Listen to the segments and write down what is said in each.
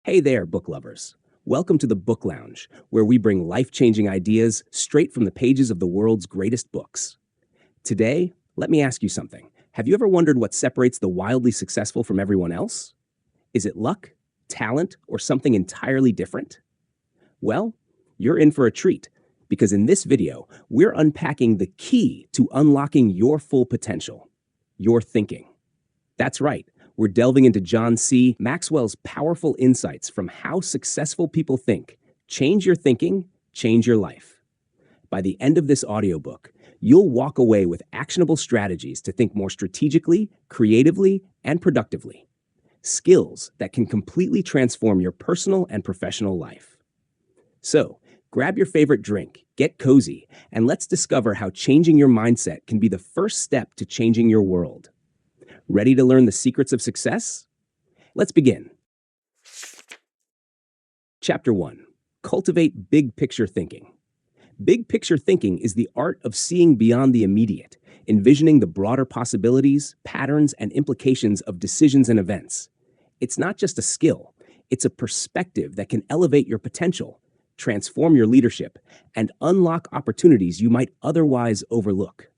Hey there, book lovers. Welcome to the Book Lounge, where we bring life-changing ideas straight from the pages of the world's greatest books. Today, let me ask you something. Have you ever wondered what separates the wildly successful from everyone else? Is it luck, talent, or something entirely different? Well, you're in for a treat, because in this video, we're unpacking the key to unlocking your full potential: your thinking. That's right. We're delving into John C. Maxwell's powerful insights from how successful people think. Change your thinking, change your life. By the end of this audiobook, you'll walk away with actionable strategies to think more strategically, creatively, and productively. Skills that can completely transform your personal and professional life. So, grab your favorite drink, get cozy, and let's discover how changing your mindset can be the first step to changing your world. Ready to learn the secrets of success? Let's begin. Chapter 1. Cultivate big picture thinking. Big picture thinking is the art of seeing beyond the immediate, envisioning the broader possibilities, patterns, and implications of decisions and events. It's not just a skill, it's a perspective that can elevate your potential, transform your leadership, and unlock opportunities you might otherwise overlook.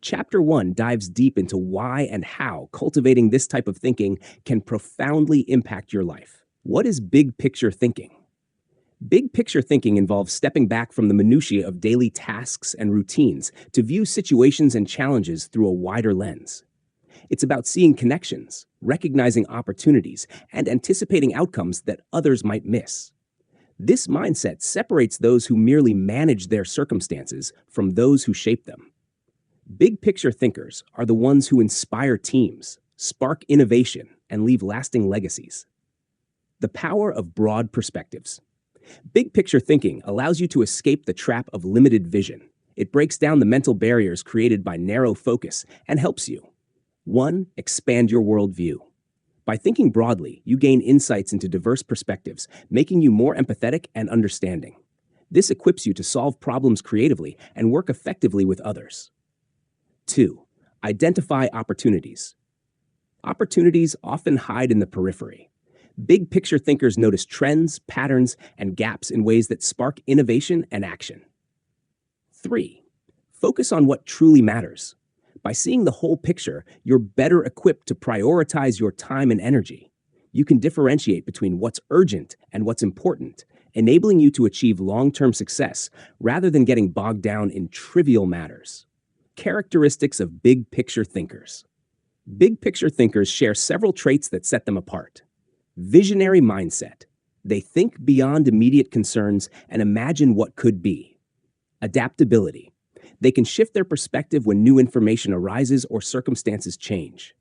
Chapter 1 dives deep into why and how cultivating this type of thinking can profoundly impact your life. What is big picture thinking? Big picture thinking involves stepping back from the minutiae of daily tasks and routines to view situations and challenges through a wider lens. It's about seeing connections, recognizing opportunities, and anticipating outcomes that others might miss. This mindset separates those who merely manage their circumstances from those who shape them. Big picture thinkers are the ones who inspire teams, spark innovation, and leave lasting legacies. The power of broad perspectives. Big picture thinking allows you to escape the trap of limited vision. It breaks down the mental barriers created by narrow focus and helps you. 1. Expand your worldview. By thinking broadly, you gain insights into diverse perspectives, making you more empathetic and understanding. This equips you to solve problems creatively and work effectively with others. 2. Identify opportunities. Opportunities often hide in the periphery. Big picture thinkers notice trends, patterns, and gaps in ways that spark innovation and action. 3. Focus on what truly matters. By seeing the whole picture, you're better equipped to prioritize your time and energy. You can differentiate between what's urgent and what's important, enabling you to achieve long-term success rather than getting bogged down in trivial matters. Characteristics of big picture thinkers. Big picture thinkers share several traits that set them apart. Visionary mindset. They think beyond immediate concerns and imagine what could be. Adaptability. They can shift their perspective when new information arises or circumstances change.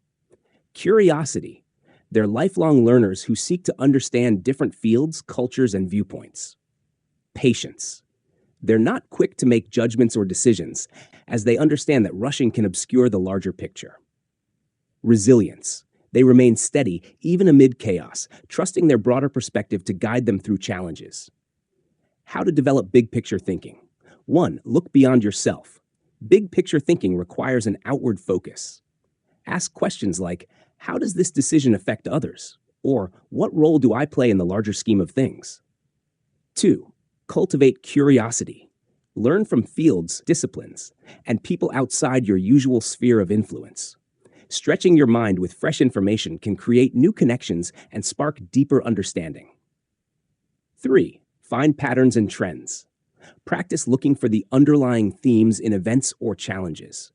Curiosity. They're lifelong learners who seek to understand different fields, cultures, and viewpoints. Patience. They're not quick to make judgments or decisions, as they understand that rushing can obscure the larger picture. Resilience. They remain steady even amid chaos, trusting their broader perspective to guide them through challenges. How to develop big picture thinking. 1. Look beyond yourself. Big picture thinking requires an outward focus. Ask questions like, how does this decision affect others? Or, what role do I play in the larger scheme of things? 2. Cultivate curiosity. Learn from fields, disciplines, and people outside your usual sphere of influence. Stretching your mind with fresh information can create new connections and spark deeper understanding. 3. Find patterns and trends. Practice looking for the underlying themes in events or challenges.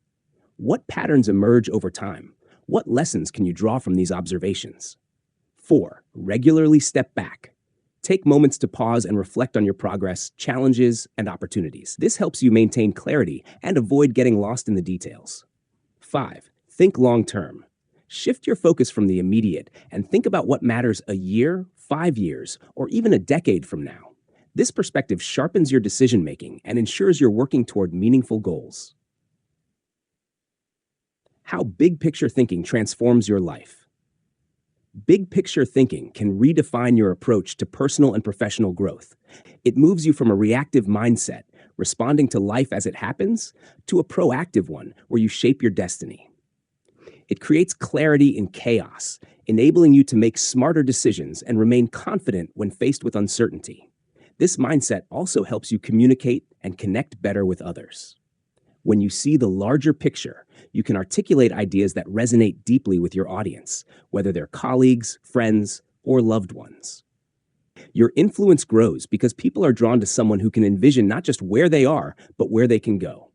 What patterns emerge over time? What lessons can you draw from these observations? 4. Regularly step back. Take moments to pause and reflect on your progress, challenges, and opportunities. This helps you maintain clarity and avoid getting lost in the details. 5. Think long-term. Shift your focus from the immediate and think about what matters a year, 5 years, or even a decade from now. This perspective sharpens your decision-making and ensures you're working toward meaningful goals. How big picture thinking transforms your life. Big picture thinking can redefine your approach to personal and professional growth. It moves you from a reactive mindset, responding to life as it happens, to a proactive one where you shape your destiny. It creates clarity in chaos, enabling you to make smarter decisions and remain confident when faced with uncertainty. This mindset also helps you communicate and connect better with others. When you see the larger picture, you can articulate ideas that resonate deeply with your audience, whether they're colleagues, friends, or loved ones. Your influence grows because people are drawn to someone who can envision not just where they are, but where they can go.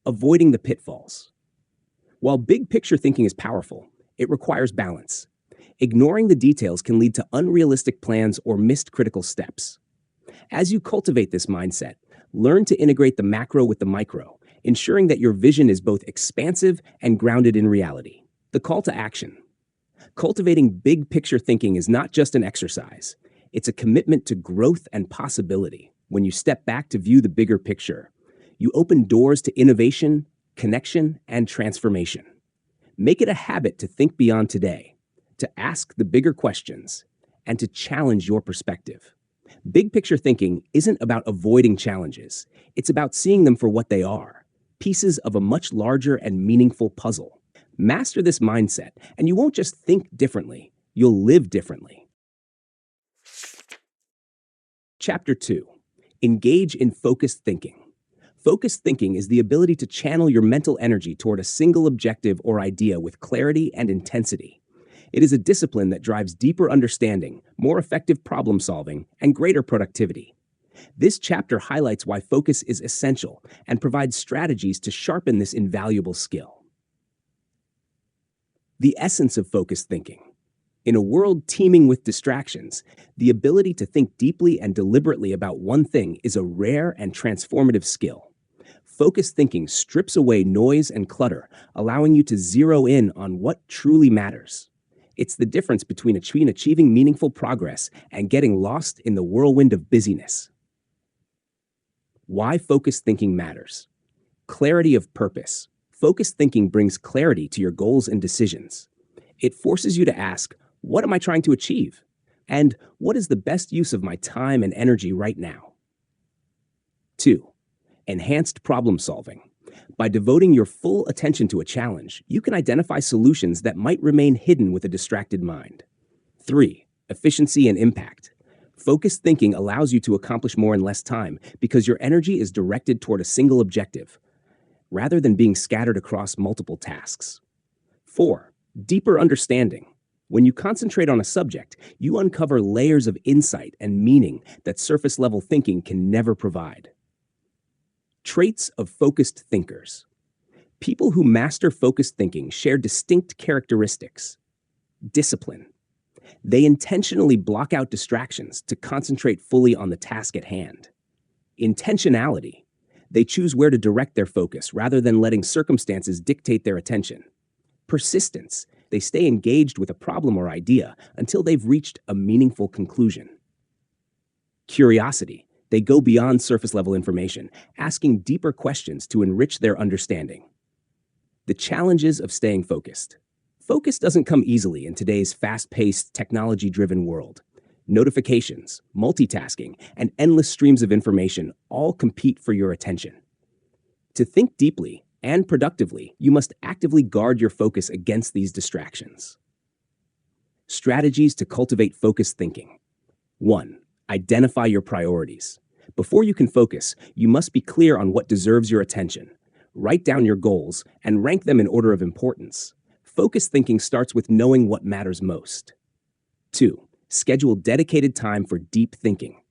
Avoiding the pitfalls. While big picture thinking is powerful, it requires balance. Ignoring the details can lead to unrealistic plans or missed critical steps. As you cultivate this mindset, learn to integrate the macro with the micro, ensuring that your vision is both expansive and grounded in reality. The call to action. Cultivating big picture thinking is not just an exercise. It's a commitment to growth and possibility. When you step back to view the bigger picture, you open doors to innovation, connection, and transformation. Make it a habit to think beyond today, to ask the bigger questions, and to challenge your perspective. Big picture thinking isn't about avoiding challenges. It's about seeing them for what they are, pieces of a much larger and meaningful puzzle. Master this mindset, and you won't just think differently, you'll live differently. Chapter 2. Engage in focused thinking. Focused thinking is the ability to channel your mental energy toward a single objective or idea with clarity and intensity. It is a discipline that drives deeper understanding, more effective problem solving, and greater productivity. This chapter highlights why focus is essential and provides strategies to sharpen this invaluable skill. The essence of focused thinking. In a world teeming with distractions, the ability to think deeply and deliberately about one thing is a rare and transformative skill. Focused thinking strips away noise and clutter, allowing you to zero in on what truly matters. It's the difference between achieving meaningful progress and getting lost in the whirlwind of busyness. Why focused thinking matters. Clarity of purpose. Focused thinking brings clarity to your goals and decisions. It forces you to ask, what am I trying to achieve? And what is the best use of my time and energy right now? 2. Enhanced problem solving. By devoting your full attention to a challenge, you can identify solutions that might remain hidden with a distracted mind. 3. Efficiency and impact. Focused thinking allows you to accomplish more in less time because your energy is directed toward a single objective, rather than being scattered across multiple tasks. 4. Deeper understanding. When you concentrate on a subject, you uncover layers of insight and meaning that surface-level thinking can never provide. Traits of focused thinkers. People who master focused thinking share distinct characteristics. Discipline. They intentionally block out distractions to concentrate fully on the task at hand. Intentionality. They choose where to direct their focus rather than letting circumstances dictate their attention. Persistence. They stay engaged with a problem or idea until they've reached a meaningful conclusion. Curiosity. They go beyond surface-level information, asking deeper questions to enrich their understanding. The challenges of staying focused. Focus doesn't come easily in today's fast-paced, technology-driven world. Notifications, multitasking, and endless streams of information all compete for your attention. To think deeply and productively, you must actively guard your focus against these distractions. Strategies to cultivate focused thinking. 1. Identify your priorities. Before you can focus, you must be clear on what deserves your attention. Write down your goals and rank them in order of importance. Focused thinking starts with knowing what matters most. 2. Schedule dedicated time for deep thinking.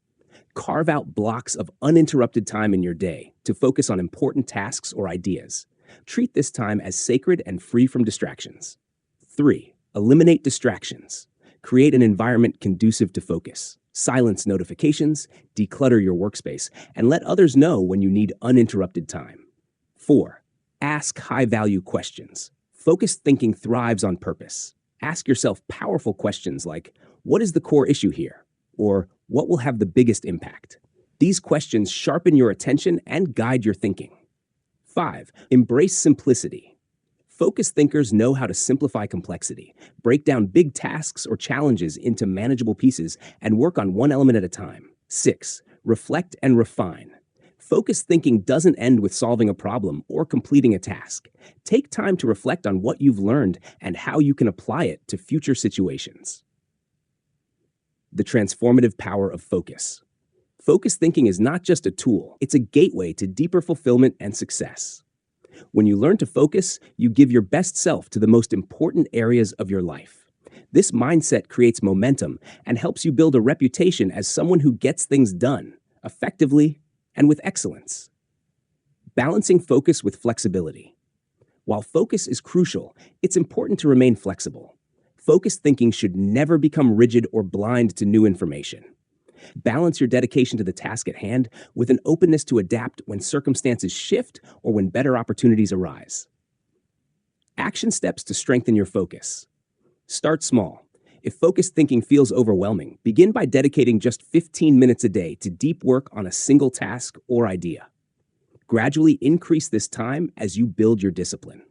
Carve out blocks of uninterrupted time in your day to focus on important tasks or ideas. Treat this time as sacred and free from distractions. 3. Eliminate distractions. Create an environment conducive to focus. Silence notifications, declutter your workspace, and let others know when you need uninterrupted time. 4. Ask high-value questions. Focused thinking thrives on purpose. Ask yourself powerful questions like, what is the core issue here? Or what will have the biggest impact? These questions sharpen your attention and guide your thinking. 5. Embrace simplicity. Focused thinkers know how to simplify complexity, break down big tasks or challenges into manageable pieces, and work on one element at a time. 6. Reflect and refine. Focused thinking doesn't end with solving a problem or completing a task. Take time to reflect on what you've learned and how you can apply it to future situations. The transformative power of focus. Focused thinking is not just a tool, it's a gateway to deeper fulfillment and success. When you learn to focus, you give your best self to the most important areas of your life. This mindset creates momentum and helps you build a reputation as someone who gets things done effectively and with excellence. Balancing focus with flexibility. While focus is crucial, it's important to remain flexible. Focused thinking should never become rigid or blind to new information. Balance your dedication to the task at hand with an openness to adapt when circumstances shift or when better opportunities arise. Action steps to strengthen your focus. Start small. If focused thinking feels overwhelming, begin by dedicating just 15 minutes a day to deep work on a single task or idea. Gradually increase this time as you build your discipline.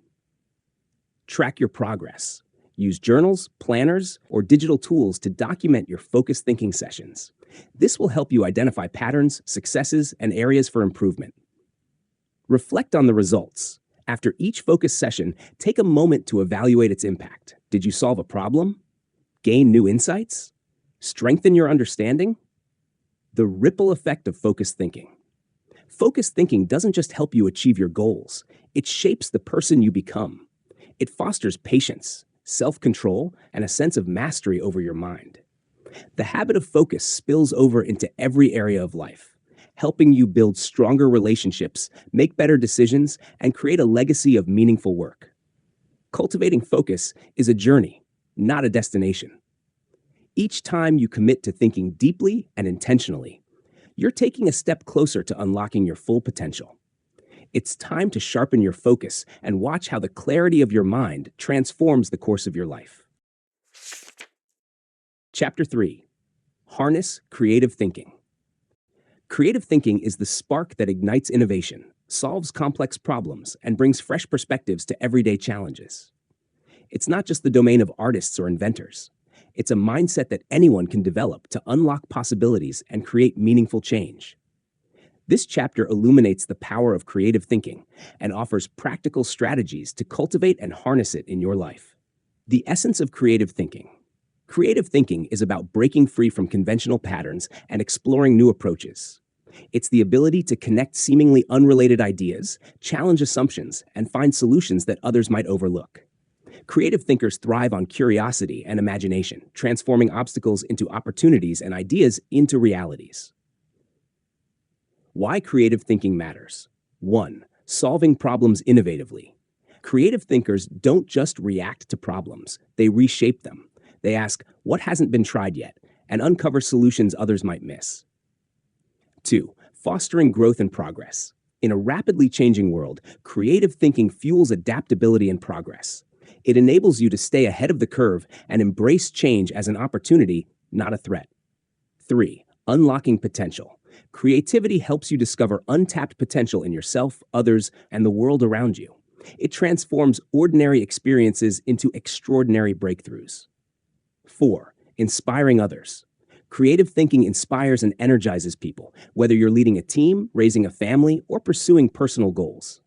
Track your progress. Use journals, planners, or digital tools to document your focused thinking sessions. This will help you identify patterns, successes, and areas for improvement. Reflect on the results. After each focus session, take a moment to evaluate its impact. Did you solve a problem? Gain new insights? Strengthen your understanding? The ripple effect of focused thinking. Focused thinking doesn't just help you achieve your goals, it shapes the person you become. It fosters patience, self-control, and a sense of mastery over your mind. The habit of focus spills over into every area of life, helping you build stronger relationships, make better decisions, and create a legacy of meaningful work. Cultivating focus is a journey, not a destination. Each time you commit to thinking deeply and intentionally, you're taking a step closer to unlocking your full potential. It's time to sharpen your focus and watch how the clarity of your mind transforms the course of your life. Chapter 3. Harness creative thinking. Creative thinking is the spark that ignites innovation, solves complex problems, and brings fresh perspectives to everyday challenges. It's not just the domain of artists or inventors. It's a mindset that anyone can develop to unlock possibilities and create meaningful change. This chapter illuminates the power of creative thinking and offers practical strategies to cultivate and harness it in your life. The essence of creative thinking. Creative thinking is about breaking free from conventional patterns and exploring new approaches. It's the ability to connect seemingly unrelated ideas, challenge assumptions, and find solutions that others might overlook. Creative thinkers thrive on curiosity and imagination, transforming obstacles into opportunities and ideas into realities. Why creative thinking matters. 1. Solving problems innovatively. Creative thinkers don't just react to problems, they reshape them. They ask, what hasn't been tried yet, and uncover solutions others might miss. 2. Fostering growth and progress. In a rapidly changing world, creative thinking fuels adaptability and progress. It enables you to stay ahead of the curve and embrace change as an opportunity, not a threat. 3. Unlocking potential. Creativity helps you discover untapped potential in yourself, others, and the world around you. It transforms ordinary experiences into extraordinary breakthroughs. 4. Inspiring others. Creative thinking inspires and energizes people, whether you're leading a team, raising a family, or pursuing personal goals.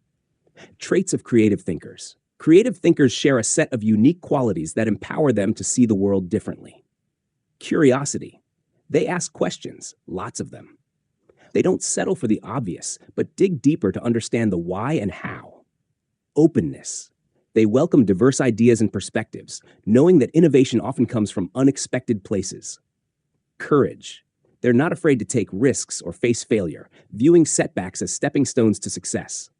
Traits of creative thinkers. Creative thinkers share a set of unique qualities that empower them to see the world differently. Curiosity. They ask questions, lots of them. They don't settle for the obvious, but dig deeper to understand the why and how. Openness. They welcome diverse ideas and perspectives, knowing that innovation often comes from unexpected places. Courage. They're not afraid to take risks or face failure, viewing setbacks as stepping stones to success.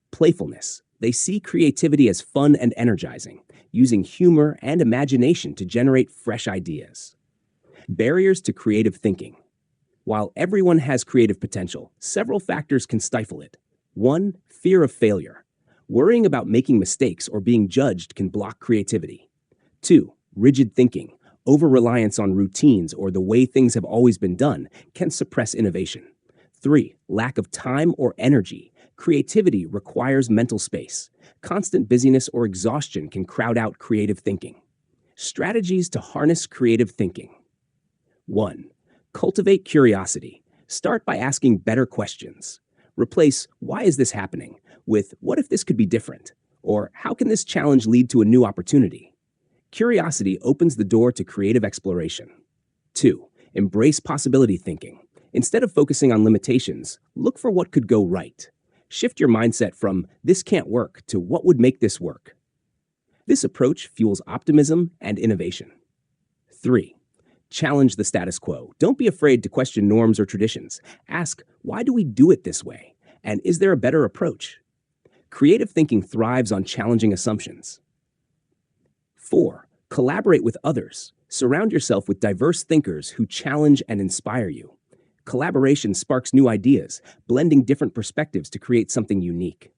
Playfulness. They see creativity as fun and energizing, using humor and imagination to generate fresh ideas. Barriers to creative thinking. While everyone has creative potential, several factors can stifle it. 1. Fear of failure. Worrying about making mistakes or being judged can block creativity. 2. Rigid thinking. Over-reliance on routines or the way things have always been done can suppress innovation. 3. Lack of time or energy. Creativity requires mental space. Constant busyness or exhaustion can crowd out creative thinking. Strategies to harness creative thinking. 1. Cultivate curiosity. Start by asking better questions. Replace "why is this happening" with "what if this could be different?" or "how can this challenge lead to a new opportunity?" Curiosity opens the door to creative exploration. 2. Embrace possibility thinking. Instead of focusing on limitations, look for what could go right. Shift your mindset from "this can't work" to "what would make this work?" This approach fuels optimism and innovation. 3. Challenge the status quo. Don't be afraid to question norms or traditions. Ask, "why do we do it this way? And is there a better approach?" Creative thinking thrives on challenging assumptions. 4. Collaborate with others. Surround yourself with diverse thinkers who challenge and inspire you. Collaboration sparks new ideas, blending different perspectives to create something unique.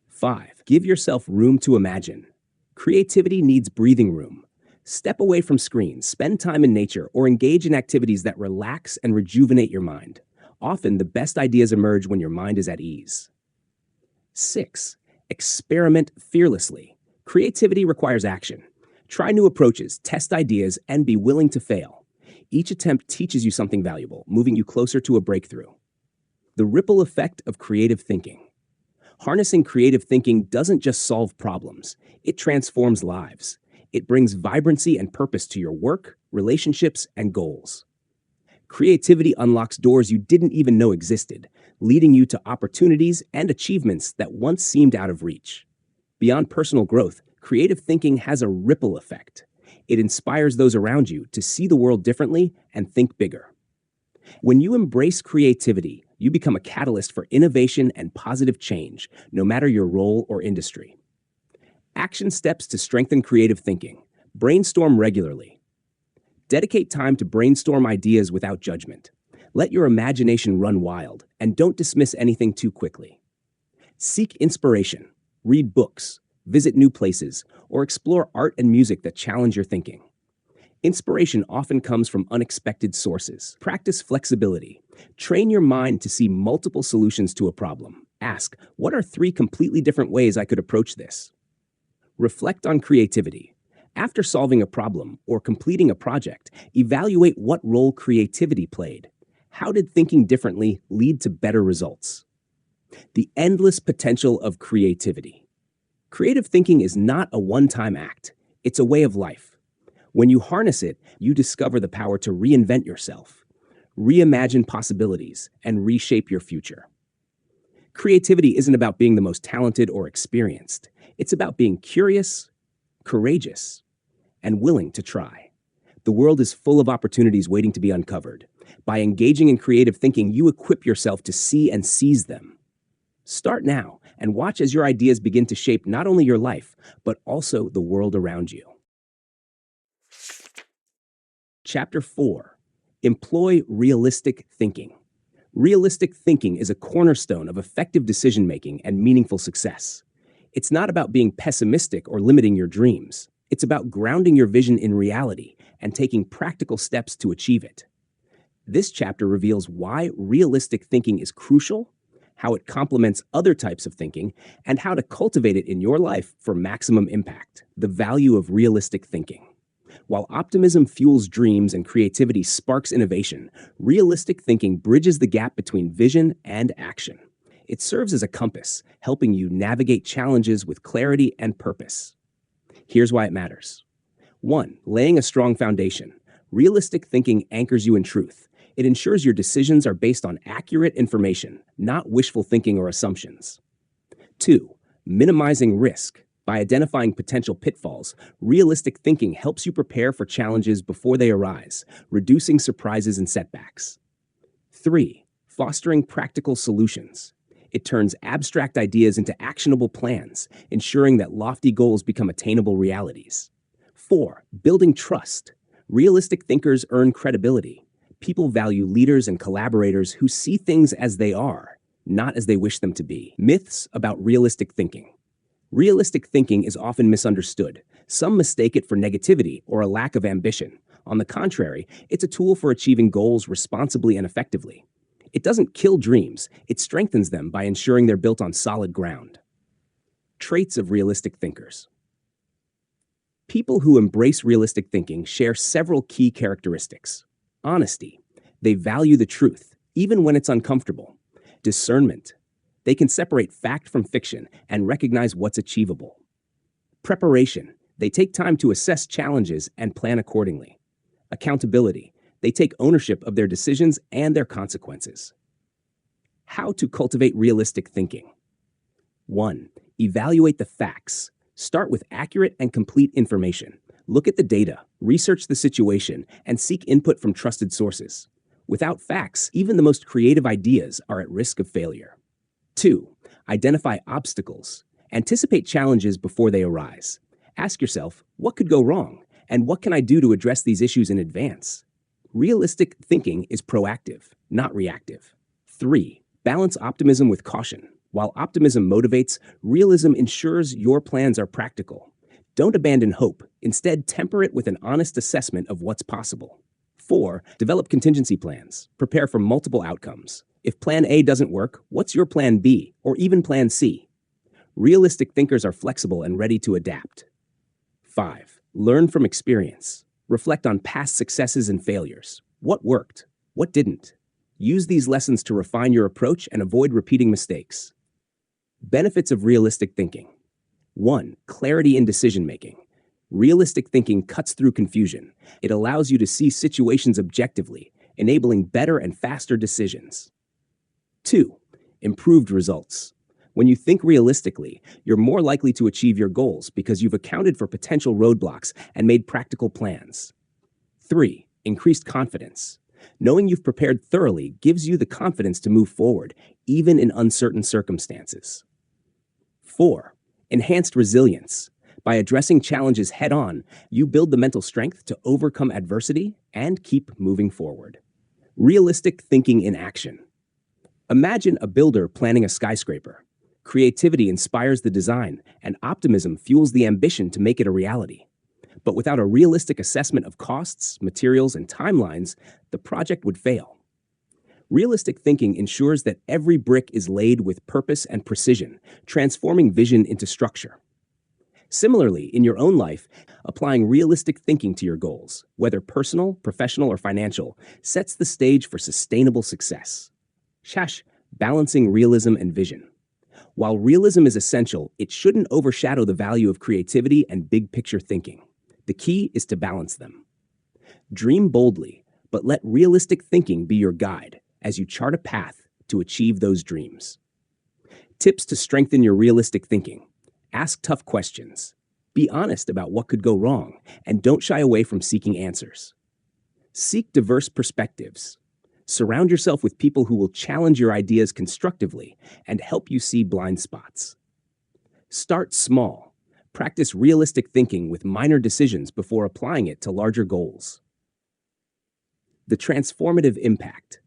5. Give yourself room to imagine. Creativity needs breathing room. Step away from screens, spend time in nature, or engage in activities that relax and rejuvenate your mind. Often, the best ideas emerge when your mind is at ease. 6. Experiment fearlessly. Creativity requires action. Try new approaches, test ideas, and be willing to fail. Each attempt teaches you something valuable, moving you closer to a breakthrough. The ripple effect of creative thinking. Harnessing creative thinking doesn't just solve problems, it transforms lives. It brings vibrancy and purpose to your work, relationships, and goals. Creativity unlocks doors you didn't even know existed, leading you to opportunities and achievements that once seemed out of reach. Beyond personal growth, creative thinking has a ripple effect. It inspires those around you to see the world differently and think bigger. When you embrace creativity, you become a catalyst for innovation and positive change, no matter your role or industry. Action steps to strengthen creative thinking. Brainstorm regularly. Dedicate time to brainstorm ideas without judgment. Let your imagination run wild, and don't dismiss anything too quickly. Seek inspiration. Read books, visit new places, or explore art and music that challenge your thinking. Inspiration often comes from unexpected sources. Practice flexibility. Train your mind to see multiple solutions to a problem. Ask, "what are 3 completely different ways I could approach this?" Reflect on creativity. After solving a problem or completing a project, evaluate what role creativity played. How did thinking differently lead to better results? The endless potential of creativity. Creative thinking is not a one-time act. It's a way of life. When you harness it, you discover the power to reinvent yourself, reimagine possibilities, and reshape your future. Creativity isn't about being the most talented or experienced. It's about being curious, courageous, and willing to try. The world is full of opportunities waiting to be uncovered. By engaging in creative thinking, you equip yourself to see and seize them. Start now and watch as your ideas begin to shape not only your life, but also the world around you. Chapter 4. Employ realistic thinking. Realistic thinking is a cornerstone of effective decision-making and meaningful success. It's not about being pessimistic or limiting your dreams. It's about grounding your vision in reality and taking practical steps to achieve it. This chapter reveals why realistic thinking is crucial, how it complements other types of thinking, and how to cultivate it in your life for maximum impact. The value of realistic thinking. While optimism fuels dreams and creativity sparks innovation, realistic thinking bridges the gap between vision and action. It serves as a compass, helping you navigate challenges with clarity and purpose. Here's why it matters. 1. Laying a strong foundation. Realistic thinking anchors you in truth. It ensures your decisions are based on accurate information, not wishful thinking or assumptions. 2. Minimizing risk. By identifying potential pitfalls, realistic thinking helps you prepare for challenges before they arise, reducing surprises and setbacks. 3. Fostering practical solutions. It turns abstract ideas into actionable plans, ensuring that lofty goals become attainable realities. 4. Building trust. Realistic thinkers earn credibility. People value leaders and collaborators who see things as they are, not as they wish them to be. Myths about realistic thinking. Realistic thinking is often misunderstood. Some mistake it for negativity or a lack of ambition. On the contrary, it's a tool for achieving goals responsibly and effectively. It doesn't kill dreams, it strengthens them by ensuring they're built on solid ground. Traits of realistic thinkers. People who embrace realistic thinking share several key characteristics. Honesty. They value the truth, even when it's uncomfortable. Discernment. They can separate fact from fiction and recognize what's achievable. Preparation. They take time to assess challenges and plan accordingly. Accountability. They take ownership of their decisions and their consequences. How to cultivate realistic thinking. 1. Evaluate the facts. Start with accurate and complete information. Look at the data, research the situation, and seek input from trusted sources. Without facts, even the most creative ideas are at risk of failure. 2. Identify obstacles. Anticipate challenges before they arise. Ask yourself, what could go wrong, and what can I do to address these issues in advance? Realistic thinking is proactive, not reactive. 3. Balance optimism with caution. While optimism motivates, realism ensures your plans are practical. Don't abandon hope. Instead, temper it with an honest assessment of what's possible. 4. Develop contingency plans. Prepare for multiple outcomes. If plan A doesn't work, what's your plan B, or even plan C? Realistic thinkers are flexible and ready to adapt. 5. Learn from experience. Reflect on past successes and failures. What worked? What didn't? Use these lessons to refine your approach and avoid repeating mistakes. Benefits of realistic thinking. 1. Clarity in decision-making. Realistic thinking cuts through confusion. It allows you to see situations objectively, enabling better and faster decisions. 2. Improved results. When you think realistically, you're more likely to achieve your goals because you've accounted for potential roadblocks and made practical plans. 3. Increased confidence. Knowing you've prepared thoroughly gives you the confidence to move forward, even in uncertain circumstances. 4. Enhanced resilience. By addressing challenges head-on, you build the mental strength to overcome adversity and keep moving forward. Realistic thinking in action. Imagine a builder planning a skyscraper. Creativity inspires the design, and optimism fuels the ambition to make it a reality. But without a realistic assessment of costs, materials, and timelines, the project would fail. Realistic thinking ensures that every brick is laid with purpose and precision, transforming vision into structure. Similarly, in your own life, applying realistic thinking to your goals, whether personal, professional, or financial, sets the stage for sustainable success. Balancing realism and vision. While realism is essential, it shouldn't overshadow the value of creativity and big-picture thinking. The key is to balance them. Dream boldly, but let realistic thinking be your guide as you chart a path to achieve those dreams. Tips to strengthen your realistic thinking. Ask tough questions. Be honest about what could go wrong, and don't shy away from seeking answers. Seek diverse perspectives. Surround yourself with people who will challenge your ideas constructively and help you see blind spots. Start small. Practice realistic thinking with minor decisions before applying it to larger goals. The transformative impact.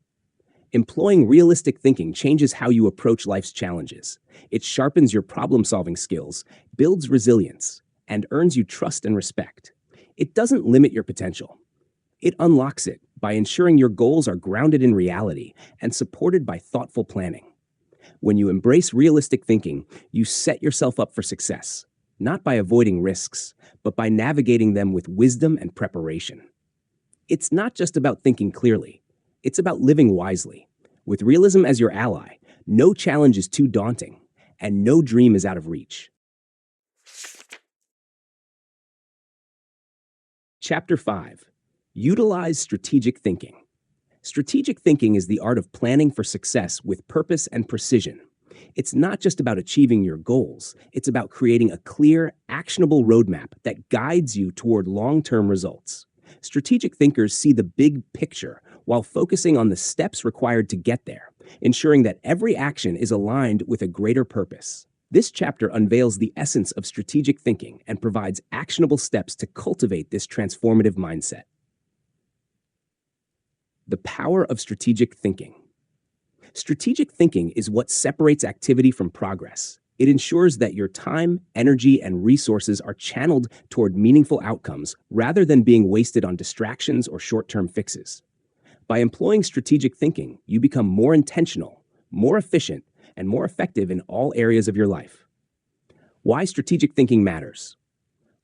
Employing realistic thinking changes how you approach life's challenges. It sharpens your problem-solving skills, builds resilience, and earns you trust and respect. It doesn't limit your potential. It unlocks it by ensuring your goals are grounded in reality and supported by thoughtful planning. When you embrace realistic thinking, you set yourself up for success, not by avoiding risks, but by navigating them with wisdom and preparation. It's not just about thinking clearly. It's about living wisely. With realism as your ally, no challenge is too daunting, and no dream is out of reach. Chapter 5. Utilize strategic thinking. Strategic thinking is the art of planning for success with purpose and precision. It's not just about achieving your goals. It's about creating a clear, actionable roadmap that guides you toward long-term results. Strategic thinkers see the big picture while focusing on the steps required to get there, ensuring that every action is aligned with a greater purpose. This chapter unveils the essence of strategic thinking and provides actionable steps to cultivate this transformative mindset. The power of strategic thinking. Strategic thinking is what separates activity from progress. It ensures that your time, energy, and resources are channeled toward meaningful outcomes rather than being wasted on distractions or short-term fixes. By employing strategic thinking, you become more intentional, more efficient, and more effective in all areas of your life. Why strategic thinking matters.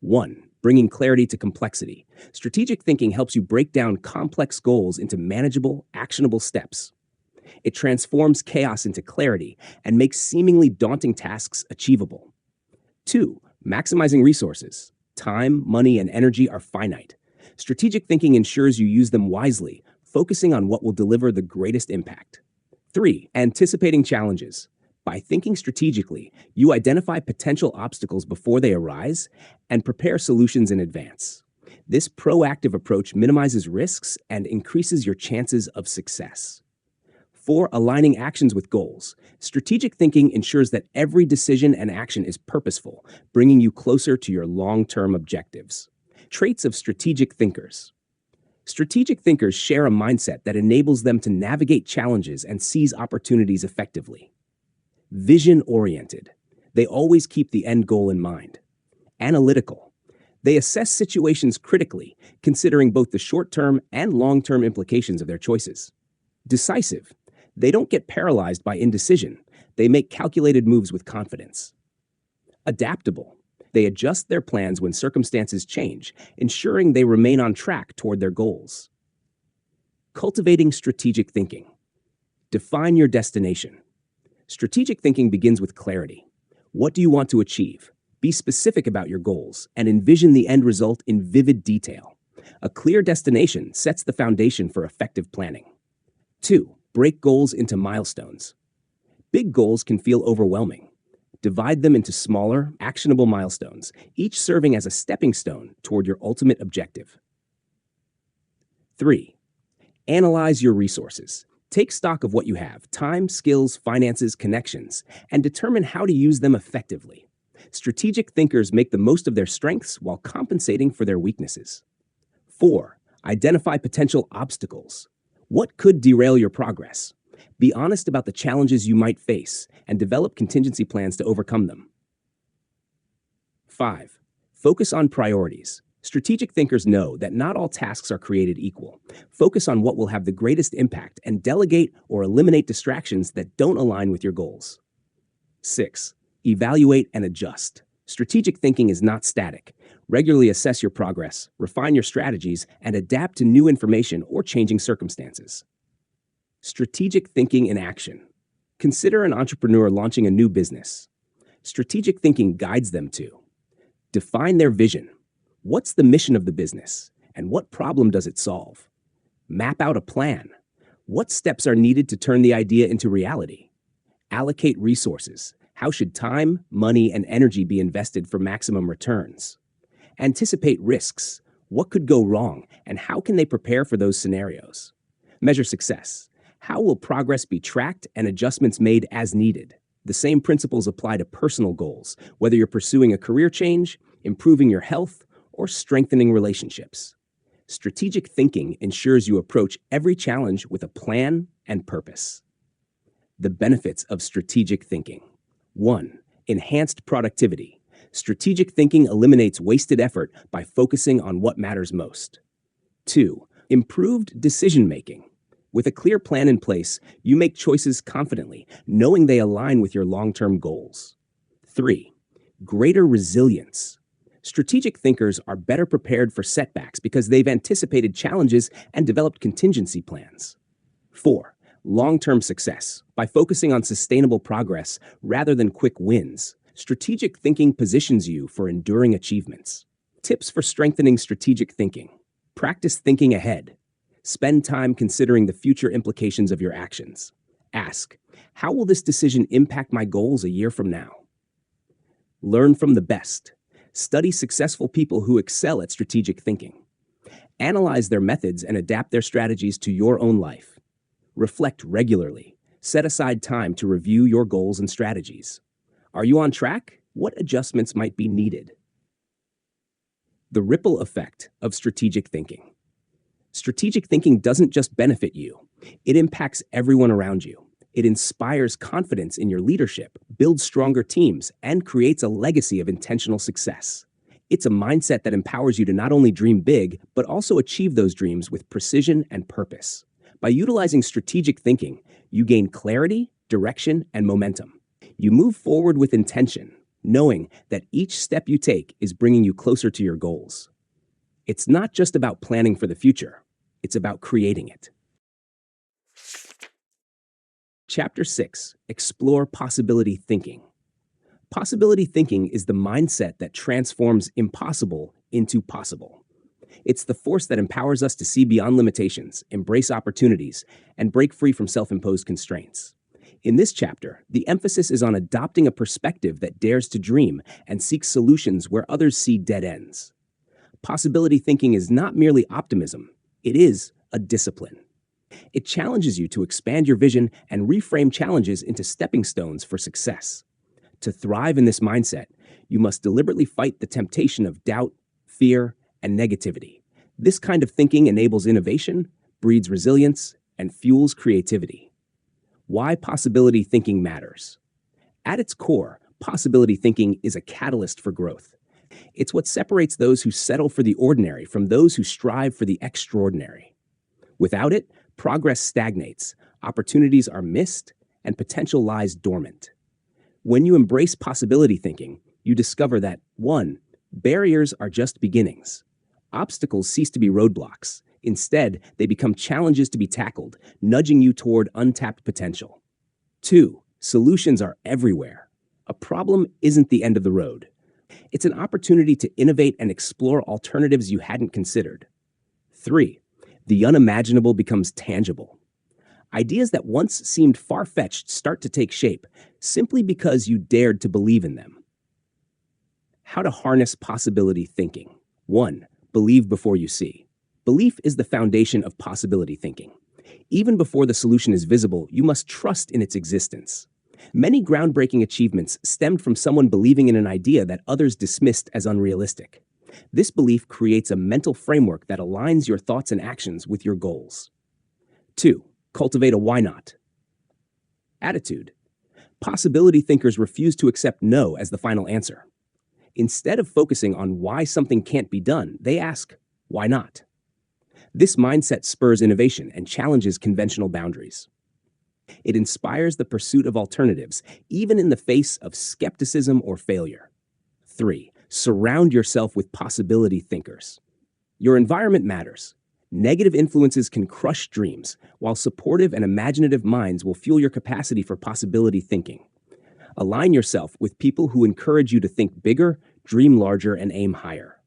1. Bringing clarity to complexity. Strategic thinking helps you break down complex goals into manageable, actionable steps. It transforms chaos into clarity and makes seemingly daunting tasks achievable. 2. Maximizing resources. Time, money, and energy are finite. Strategic thinking ensures you use them wisely, focusing on what will deliver the greatest impact. 3. Anticipating challenges. By thinking strategically, you identify potential obstacles before they arise and prepare solutions in advance. This proactive approach minimizes risks and increases your chances of success. 4. Aligning actions with goals. Strategic thinking ensures that every decision and action is purposeful, bringing you closer to your long-term objectives. Traits of strategic thinkers. Strategic thinkers share a mindset that enables them to navigate challenges and seize opportunities effectively. Vision-oriented. They always keep the end goal in mind. Analytical. They assess situations critically, considering both the short-term and long-term implications of their choices. Decisive. They don't get paralyzed by indecision. They make calculated moves with confidence. Adaptable. They adjust their plans when circumstances change, ensuring they remain on track toward their goals. Cultivating strategic thinking. Define your destination. Strategic thinking begins with clarity. What do you want to achieve? Be specific about your goals and envision the end result in vivid detail. A clear destination sets the foundation for effective planning. 2. Break goals into milestones. Big goals can feel overwhelming. Divide them into smaller, actionable milestones, each serving as a stepping stone toward your ultimate objective. 3. Analyze your resources. Take stock of what you have, time, skills, finances, connections, and determine how to use them effectively. Strategic thinkers make the most of their strengths while compensating for their weaknesses. 4. Identify potential obstacles. What could derail your progress? Be honest about the challenges you might face and develop contingency plans to overcome them. 5. Focus on priorities. Strategic thinkers know that not all tasks are created equal. Focus on what will have the greatest impact and delegate or eliminate distractions that don't align with your goals. 6. Evaluate and adjust. Strategic thinking is not static. Regularly assess your progress, refine your strategies, and adapt to new information or changing circumstances. Strategic thinking in action. Consider an entrepreneur launching a new business. Strategic thinking guides them to define their vision. What's the mission of the business, and what problem does it solve? Map out a plan. What steps are needed to turn the idea into reality? Allocate resources. How should time, money, and energy be invested for maximum returns? Anticipate risks. What could go wrong, and how can they prepare for those scenarios? Measure success. How will progress be tracked and adjustments made as needed? The same principles apply to personal goals, whether you're pursuing a career change, improving your health, or strengthening relationships. Strategic thinking ensures you approach every challenge with a plan and purpose. The benefits of strategic thinking. 1. Enhanced productivity. Strategic thinking eliminates wasted effort by focusing on what matters most. 2. Improved decision-making. With a clear plan in place, you make choices confidently, knowing they align with your long-term goals. 3. Greater resilience. Strategic thinkers are better prepared for setbacks because they've anticipated challenges and developed contingency plans. 4. Long-term success. By focusing on sustainable progress rather than quick wins, strategic thinking positions you for enduring achievements. Tips for strengthening strategic thinking. Practice thinking ahead. Spend time considering the future implications of your actions. Ask, how will this decision impact my goals a year from now? Learn from the best. Study successful people who excel at strategic thinking. Analyze their methods and adapt their strategies to your own life. Reflect regularly. Set aside time to review your goals and strategies. Are you on track? What adjustments might be needed? The ripple effect of strategic thinking. Strategic thinking doesn't just benefit you. It impacts everyone around you. It inspires confidence in your leadership, builds stronger teams, and creates a legacy of intentional success. It's a mindset that empowers you to not only dream big, but also achieve those dreams with precision and purpose. By utilizing strategic thinking, you gain clarity, direction, and momentum. You move forward with intention, knowing that each step you take is bringing you closer to your goals. It's not just about planning for the future. It's about creating it. Chapter 6: Explore Possibility Thinking. Possibility thinking is the mindset that transforms impossible into possible. It's the force that empowers us to see beyond limitations, embrace opportunities, and break free from self imposed constraints. In this chapter, the emphasis is on adopting a perspective that dares to dream and seeks solutions where others see dead ends. Possibility thinking is not merely optimism, it is a discipline. It challenges you to expand your vision and reframe challenges into stepping stones for success. To thrive in this mindset, you must deliberately fight the temptation of doubt, fear, and negativity. This kind of thinking enables innovation, breeds resilience, and fuels creativity. Why possibility thinking matters. At its core, possibility thinking is a catalyst for growth. It's what separates those who settle for the ordinary from those who strive for the extraordinary. Without it, progress stagnates, opportunities are missed, and potential lies dormant. When you embrace possibility thinking, you discover that 1. Barriers are just beginnings. Obstacles cease to be roadblocks. Instead, they become challenges to be tackled, nudging you toward untapped potential. 2. Solutions are everywhere. A problem isn't the end of the road. It's an opportunity to innovate and explore alternatives you hadn't considered. 3. The unimaginable becomes tangible. Ideas that once seemed far-fetched start to take shape simply because you dared to believe in them. How to harness possibility thinking. 1. Believe before you see. Belief is the foundation of possibility thinking. Even before the solution is visible, you must trust in its existence. Many groundbreaking achievements stemmed from someone believing in an idea that others dismissed as unrealistic. This belief creates a mental framework that aligns your thoughts and actions with your goals. 2. Cultivate a why not attitude. Possibility thinkers refuse to accept no as the final answer. Instead of focusing on why something can't be done, they ask, why not? This mindset spurs innovation and challenges conventional boundaries. It inspires the pursuit of alternatives, even in the face of skepticism or failure. 3. Surround yourself with possibility thinkers. Your environment matters. Negative influences can crush dreams, while supportive and imaginative minds will fuel your capacity for possibility thinking. Align yourself with people who encourage you to think bigger, dream larger, and aim higher.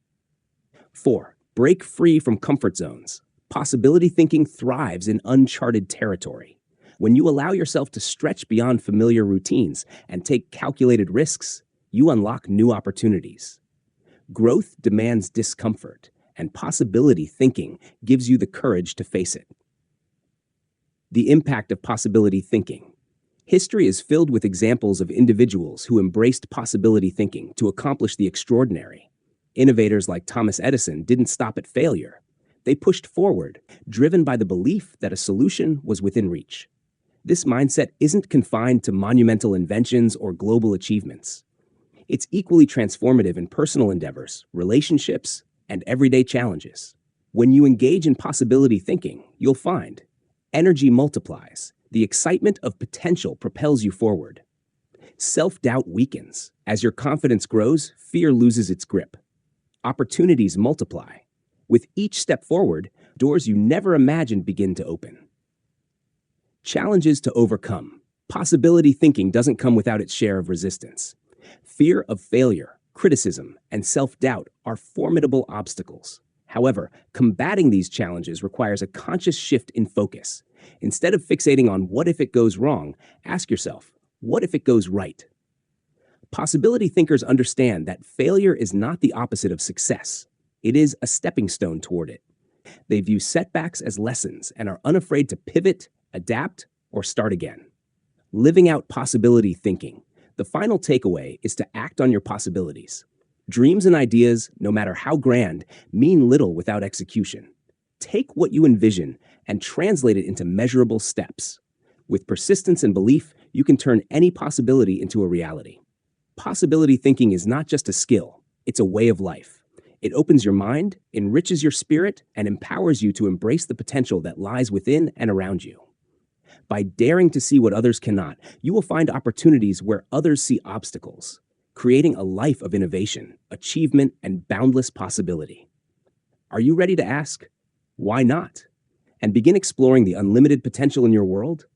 4. Break free from comfort zones. Possibility thinking thrives in uncharted territory. When you allow yourself to stretch beyond familiar routines and take calculated risks, you unlock new opportunities. Growth demands discomfort, and possibility thinking gives you the courage to face it. The impact of possibility thinking. History is filled with examples of individuals who embraced possibility thinking to accomplish the extraordinary. Innovators like Thomas Edison didn't stop at failure. They pushed forward, driven by the belief that a solution was within reach. This mindset isn't confined to monumental inventions or global achievements. It's equally transformative in personal endeavors, relationships, and everyday challenges. When you engage in possibility thinking, you'll find energy multiplies. The excitement of potential propels you forward. Self-doubt weakens. As your confidence grows, fear loses its grip. Opportunities multiply. With each step forward, doors you never imagined begin to open. Challenges to overcome. Possibility thinking doesn't come without its share of resistance. Fear of failure, criticism, and self-doubt are formidable obstacles. However, combating these challenges requires a conscious shift in focus. Instead of fixating on what if it goes wrong, ask yourself, what if it goes right? Possibility thinkers understand that failure is not the opposite of success. It is a stepping stone toward it. They view setbacks as lessons and are unafraid to pivot, adapt, or start again. Living out possibility thinking. The final takeaway is to act on your possibilities. Dreams and ideas, no matter how grand, mean little without execution. Take what you envision and translate it into measurable steps. With persistence and belief, you can turn any possibility into a reality. Possibility thinking is not just a skill, it's a way of life. It opens your mind, enriches your spirit, and empowers you to embrace the potential that lies within and around you. By daring to see what others cannot, you will find opportunities where others see obstacles, creating a life of innovation, achievement, and boundless possibility. Are you ready to ask, why not? And begin exploring the unlimited potential in your world?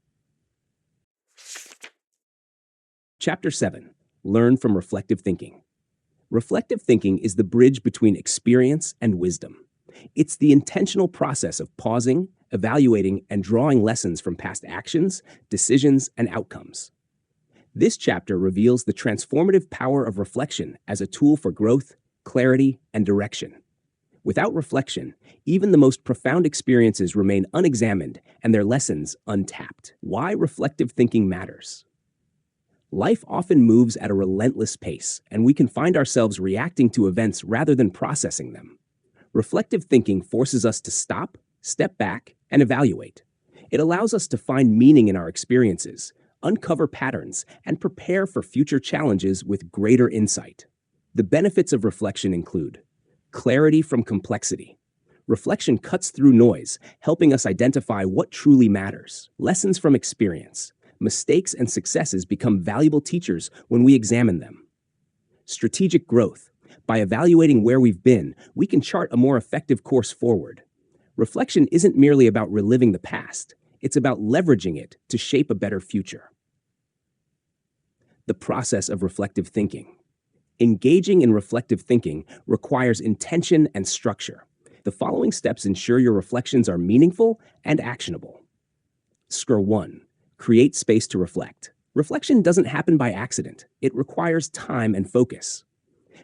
Chapter 7. Learn from reflective thinking. Reflective thinking is the bridge between experience and wisdom. It's the intentional process of pausing, evaluating, and drawing lessons from past actions, decisions, and outcomes. This chapter reveals the transformative power of reflection as a tool for growth, clarity, and direction. Without reflection, even the most profound experiences remain unexamined and their lessons untapped. Why reflective thinking matters. Life often moves at a relentless pace, and we can find ourselves reacting to events rather than processing them. Reflective thinking forces us to stop, step back, and evaluate. It allows us to find meaning in our experiences, uncover patterns, and prepare for future challenges with greater insight. The benefits of reflection include clarity from complexity. Reflection cuts through noise, helping us identify what truly matters. Lessons from experience. Mistakes and successes become valuable teachers when we examine them. Strategic growth. By evaluating where we've been, we can chart a more effective course forward. Reflection isn't merely about reliving the past, it's about leveraging it to shape a better future. The process of reflective thinking. Engaging in reflective thinking requires intention and structure. The following steps ensure your reflections are meaningful and actionable. Score 1. Create space to reflect. Reflection doesn't happen by accident. It requires time and focus.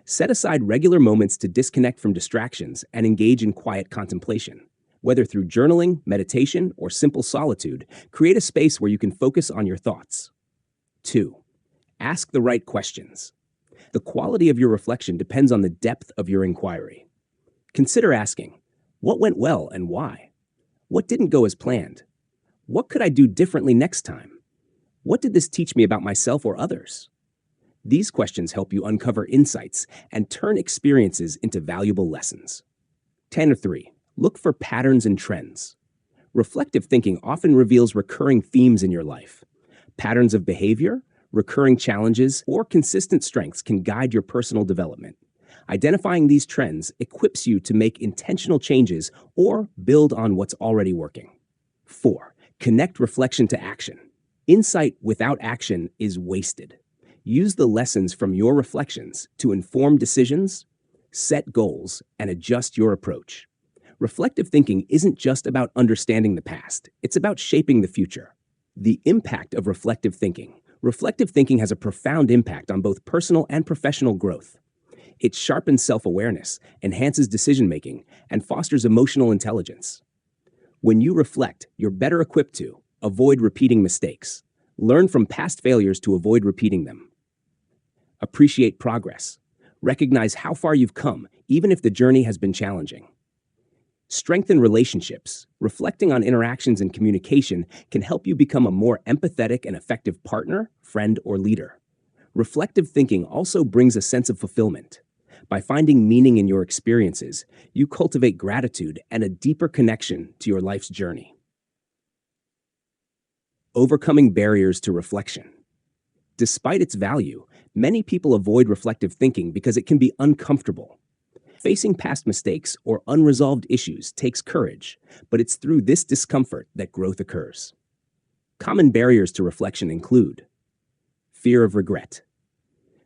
Set aside regular moments to disconnect from distractions and engage in quiet contemplation. Whether through journaling, meditation, or simple solitude, create a space where you can focus on your thoughts. 2. Ask the right questions. The quality of your reflection depends on the depth of your inquiry. Consider asking, what went well and why? What didn't go as planned? What could I do differently next time? What did this teach me about myself or others? These questions help you uncover insights and turn experiences into valuable lessons. 3. Look for patterns and trends. Reflective thinking often reveals recurring themes in your life. Patterns of behavior, recurring challenges, or consistent strengths can guide your personal development. Identifying these trends equips you to make intentional changes or build on what's already working. 4. Connect reflection to action. Insight without action is wasted. Use the lessons from your reflections to inform decisions, set goals, and adjust your approach. Reflective thinking isn't just about understanding the past, it's about shaping the future. The impact of reflective thinking. Reflective thinking has a profound impact on both personal and professional growth. It sharpens self-awareness, enhances decision-making, and fosters emotional intelligence. When you reflect, you're better equipped to avoid repeating mistakes, learn from past failures to avoid repeating them, appreciate progress, recognize how far you've come, even if the journey has been challenging. Strengthen relationships. Reflecting on interactions and communication can help you become a more empathetic and effective partner, friend, or leader. Reflective thinking also brings a sense of fulfillment. By finding meaning in your experiences, you cultivate gratitude and a deeper connection to your life's journey. Overcoming barriers to reflection. Despite its value, many people avoid reflective thinking because it can be uncomfortable. Facing past mistakes or unresolved issues takes courage, but it's through this discomfort that growth occurs. Common barriers to reflection include fear of regret.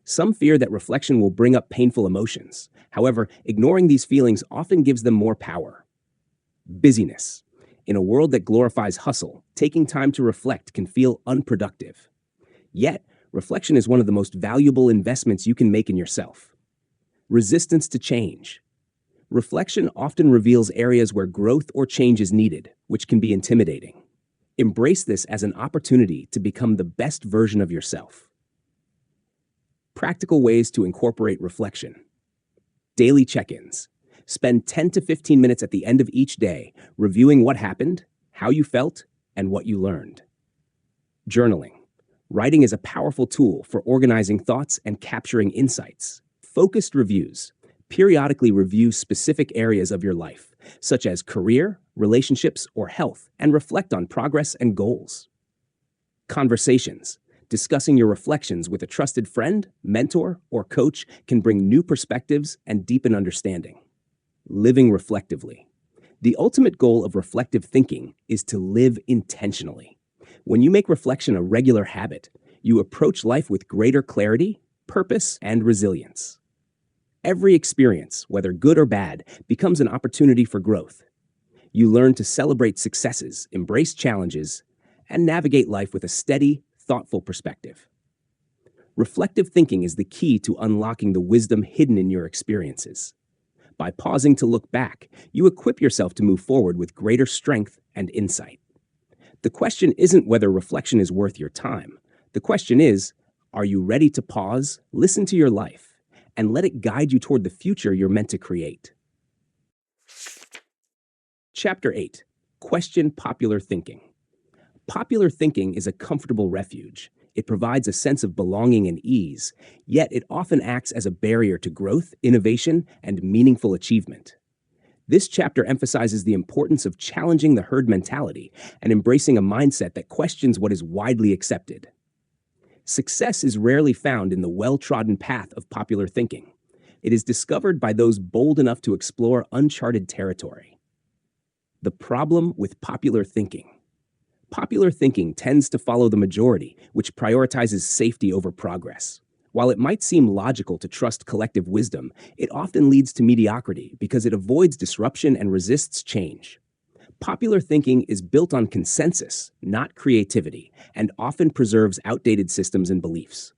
Some fear that reflection will bring up painful emotions. However, ignoring these feelings often gives them more power. Busyness. In a world that glorifies hustle, taking time to reflect can feel unproductive. Yet, reflection is one of the most valuable investments you can make in yourself. Resistance to change. Reflection often reveals areas where growth or change is needed, which can be intimidating. Embrace this as an opportunity to become the best version of yourself. Practical ways to incorporate reflection. Daily check-ins. Spend 10 to 15 minutes at the end of each day reviewing what happened, how you felt, and what you learned. Journaling. Writing is a powerful tool for organizing thoughts and capturing insights. Focused reviews. Periodically review specific areas of your life, such as career, relationships, or health, and reflect on progress and goals. Conversations. Discussing your reflections with a trusted friend, mentor, or coach can bring new perspectives and deepen understanding. Living reflectively. The ultimate goal of reflective thinking is to live intentionally. When you make reflection a regular habit, You approach life with greater clarity, purpose, and resilience. Every experience, whether good or bad, becomes an opportunity for growth. You learn to celebrate successes, embrace challenges, and navigate life with a steady, thoughtful perspective. Reflective thinking is the key to unlocking the wisdom hidden in your experiences. By pausing to look back, you equip yourself to move forward with greater strength and insight. The question isn't whether reflection is worth your time. The question is, are you ready to pause, listen to your life, and let it guide you toward the future you're meant to create? Chapter 8. Question popular thinking. Popular thinking is a comfortable refuge. It provides a sense of belonging and ease, yet it often acts as a barrier to growth, innovation, and meaningful achievement. This chapter emphasizes the importance of challenging the herd mentality and embracing a mindset that questions what is widely accepted. Success is rarely found in the well-trodden path of popular thinking. It is discovered by those bold enough to explore uncharted territory. The problem with popular thinking. Popular thinking tends to follow the majority, which prioritizes safety over progress. While it might seem logical to trust collective wisdom, it often leads to mediocrity because it avoids disruption and resists change. Popular thinking is built on consensus, not creativity, and often preserves outdated systems and beliefs.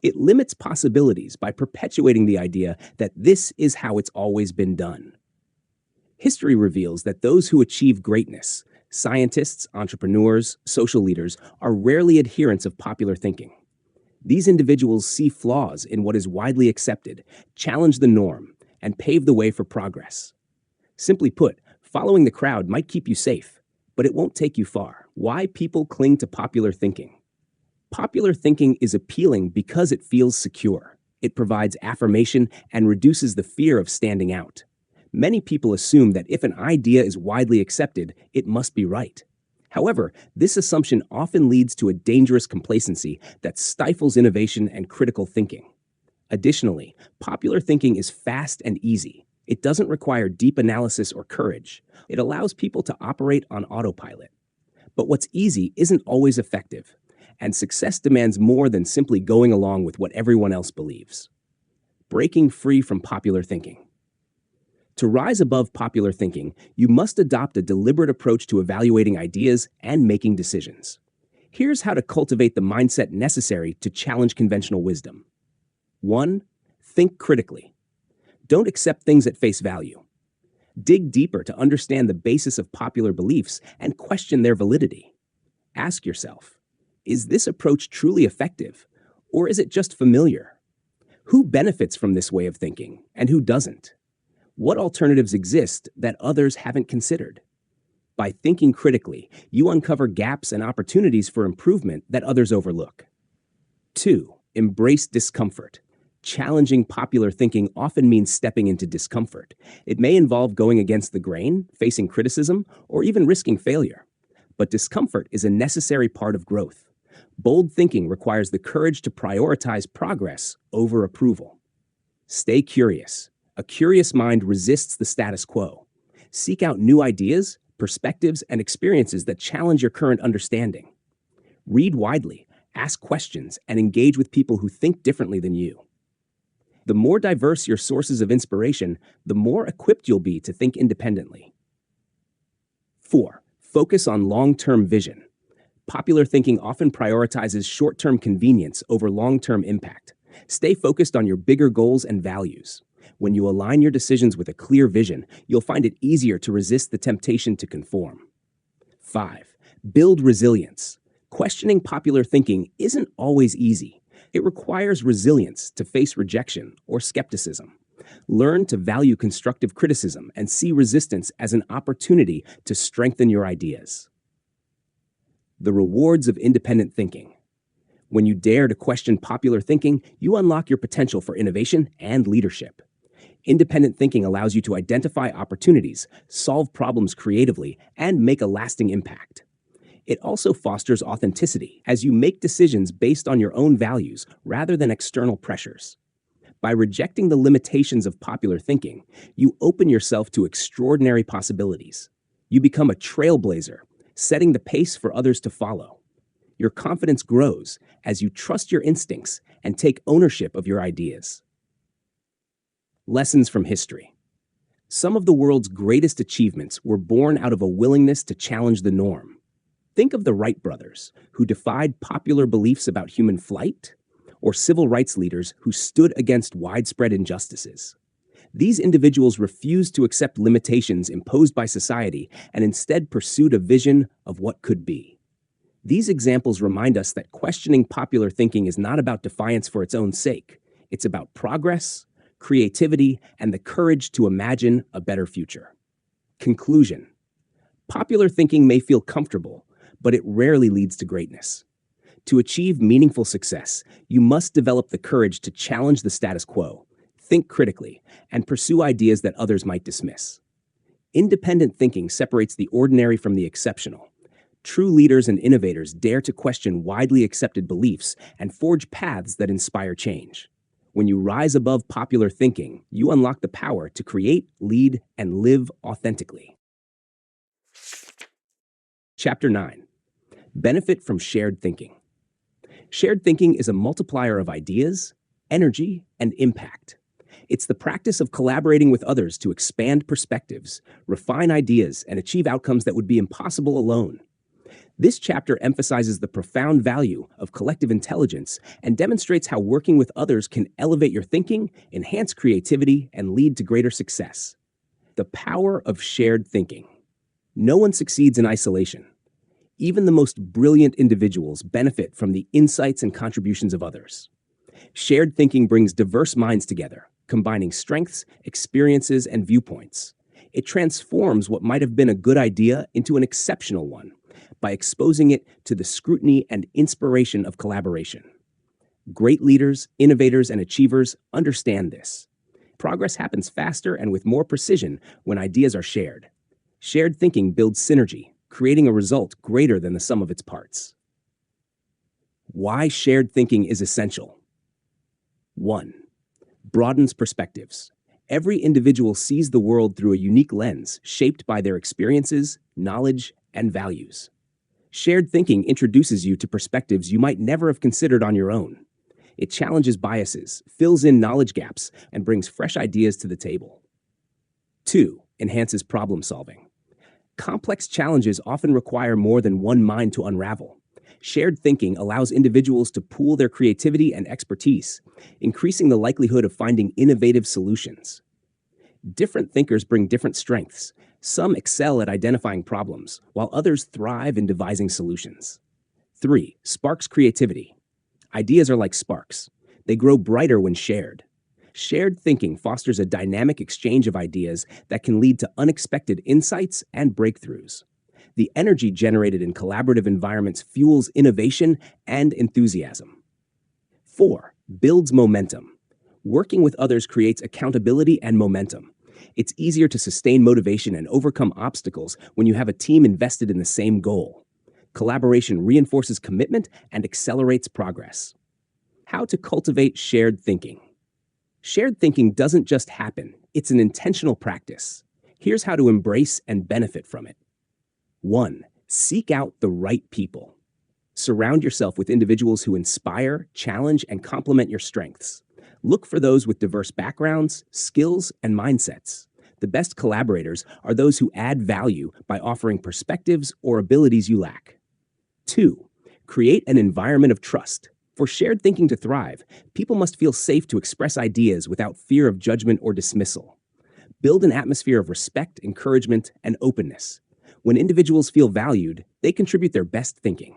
It limits possibilities by perpetuating the idea that this is how it's always been done. History reveals that those who achieve greatness, scientists, entrepreneurs, social leaders, are rarely adherents of popular thinking. These individuals see flaws in what is widely accepted, challenge the norm, and pave the way for progress. Simply put, following the crowd might keep you safe, but it won't take you far. Why people cling to popular thinking? Popular thinking is appealing because it feels secure. It provides affirmation and reduces the fear of standing out. Many people assume that if an idea is widely accepted, it must be right. However, this assumption often leads to a dangerous complacency that stifles innovation and critical thinking. Additionally, popular thinking is fast and easy. It doesn't require deep analysis or courage. It allows people to operate on autopilot. But what's easy isn't always effective, and success demands more than simply going along with what everyone else believes. Breaking free from popular thinking. To rise above popular thinking, you must adopt a deliberate approach to evaluating ideas and making decisions. Here's how to cultivate the mindset necessary to challenge conventional wisdom. 1. Think critically. Don't accept things at face value. Dig deeper to understand the basis of popular beliefs and question their validity. Ask yourself, is this approach truly effective, or is it just familiar? Who benefits from this way of thinking, and who doesn't? What alternatives exist that others haven't considered? By thinking critically, you uncover gaps and opportunities for improvement that others overlook. 2. Embrace discomfort. Challenging popular thinking often means stepping into discomfort. It may involve going against the grain, facing criticism, or even risking failure. But discomfort is a necessary part of growth. Bold thinking requires the courage to prioritize progress over approval. Stay curious. A curious mind resists the status quo. Seek out new ideas, perspectives, and experiences that challenge your current understanding. Read widely, ask questions, and engage with people who think differently than you. The more diverse your sources of inspiration, the more equipped you'll be to think independently. 4. Focus on long-term vision. Popular thinking often prioritizes short-term convenience over long-term impact. Stay focused on your bigger goals and values. When you align your decisions with a clear vision, you'll find it easier to resist the temptation to conform. 5. Build resilience. Questioning popular thinking isn't always easy. It requires resilience to face rejection or skepticism. Learn to value constructive criticism and see resistance as an opportunity to strengthen your ideas. The rewards of independent thinking. When you dare to question popular thinking, you unlock your potential for innovation and leadership. Independent thinking allows you to identify opportunities, solve problems creatively, and make a lasting impact. It also fosters authenticity as you make decisions based on your own values rather than external pressures. By rejecting the limitations of popular thinking, you open yourself to extraordinary possibilities. You become a trailblazer, setting the pace for others to follow. Your confidence grows as you trust your instincts and take ownership of your ideas. Lessons from history. Some of the world's greatest achievements were born out of a willingness to challenge the norm. Think of the Wright brothers, who defied popular beliefs about human flight, or civil rights leaders who stood against widespread injustices. These individuals refused to accept limitations imposed by society and instead pursued a vision of what could be. These examples remind us that questioning popular thinking is not about defiance for its own sake. It's about progress, creativity, and the courage to imagine a better future. Conclusion. Popular thinking may feel comfortable, but it rarely leads to greatness. To achieve meaningful success, you must develop the courage to challenge the status quo, think critically, and pursue ideas that others might dismiss. Independent thinking separates the ordinary from the exceptional. True leaders and innovators dare to question widely accepted beliefs and forge paths that inspire change. When you rise above popular thinking, you unlock the power to create, lead, and live authentically. Chapter 9. Benefit from shared thinking. Shared thinking is a multiplier of ideas, energy, and impact. It's the practice of collaborating with others to expand perspectives, refine ideas, and achieve outcomes that would be impossible alone. This chapter emphasizes the profound value of collective intelligence and demonstrates how working with others can elevate your thinking, enhance creativity, and lead to greater success. The power of shared thinking. No one succeeds in isolation. Even the most brilliant individuals benefit from the insights and contributions of others. Shared thinking brings diverse minds together, combining strengths, experiences, and viewpoints. It transforms what might have been a good idea into an exceptional one by exposing it to the scrutiny and inspiration of collaboration. Great leaders, innovators, and achievers understand this. Progress happens faster and with more precision when ideas are shared. Shared thinking builds synergy, creating a result greater than the sum of its parts. Why shared thinking is essential. 1. Broadens perspectives. Every individual sees the world through a unique lens shaped by their experiences, knowledge, and values. Shared thinking introduces you to perspectives you might never have considered on your own. It challenges biases, fills in knowledge gaps, and brings fresh ideas to the table. 2. Enhances problem solving. Complex challenges often require more than one mind to unravel. Shared thinking allows individuals to pool their creativity and expertise, increasing the likelihood of finding innovative solutions. Different thinkers bring different strengths. Some excel at identifying problems, while others thrive in devising solutions. 3. Sparks creativity. Ideas are like sparks. They grow brighter when shared. Shared thinking fosters a dynamic exchange of ideas that can lead to unexpected insights and breakthroughs. The energy generated in collaborative environments fuels innovation and enthusiasm. 4. Builds momentum. Working with others creates accountability and momentum. It's easier to sustain motivation and overcome obstacles when you have a team invested in the same goal. Collaboration reinforces commitment and accelerates progress. How to cultivate shared thinking. Shared thinking doesn't just happen, it's an intentional practice. Here's how to embrace and benefit from it. 1. Seek out the right people. Surround yourself with individuals who inspire, challenge, and complement your strengths. Look for those with diverse backgrounds, skills, and mindsets. The best collaborators are those who add value by offering perspectives or abilities you lack. 2. Create an environment of trust. For shared thinking to thrive, people must feel safe to express ideas without fear of judgment or dismissal. Build an atmosphere of respect, encouragement, and openness. When individuals feel valued, they contribute their best thinking.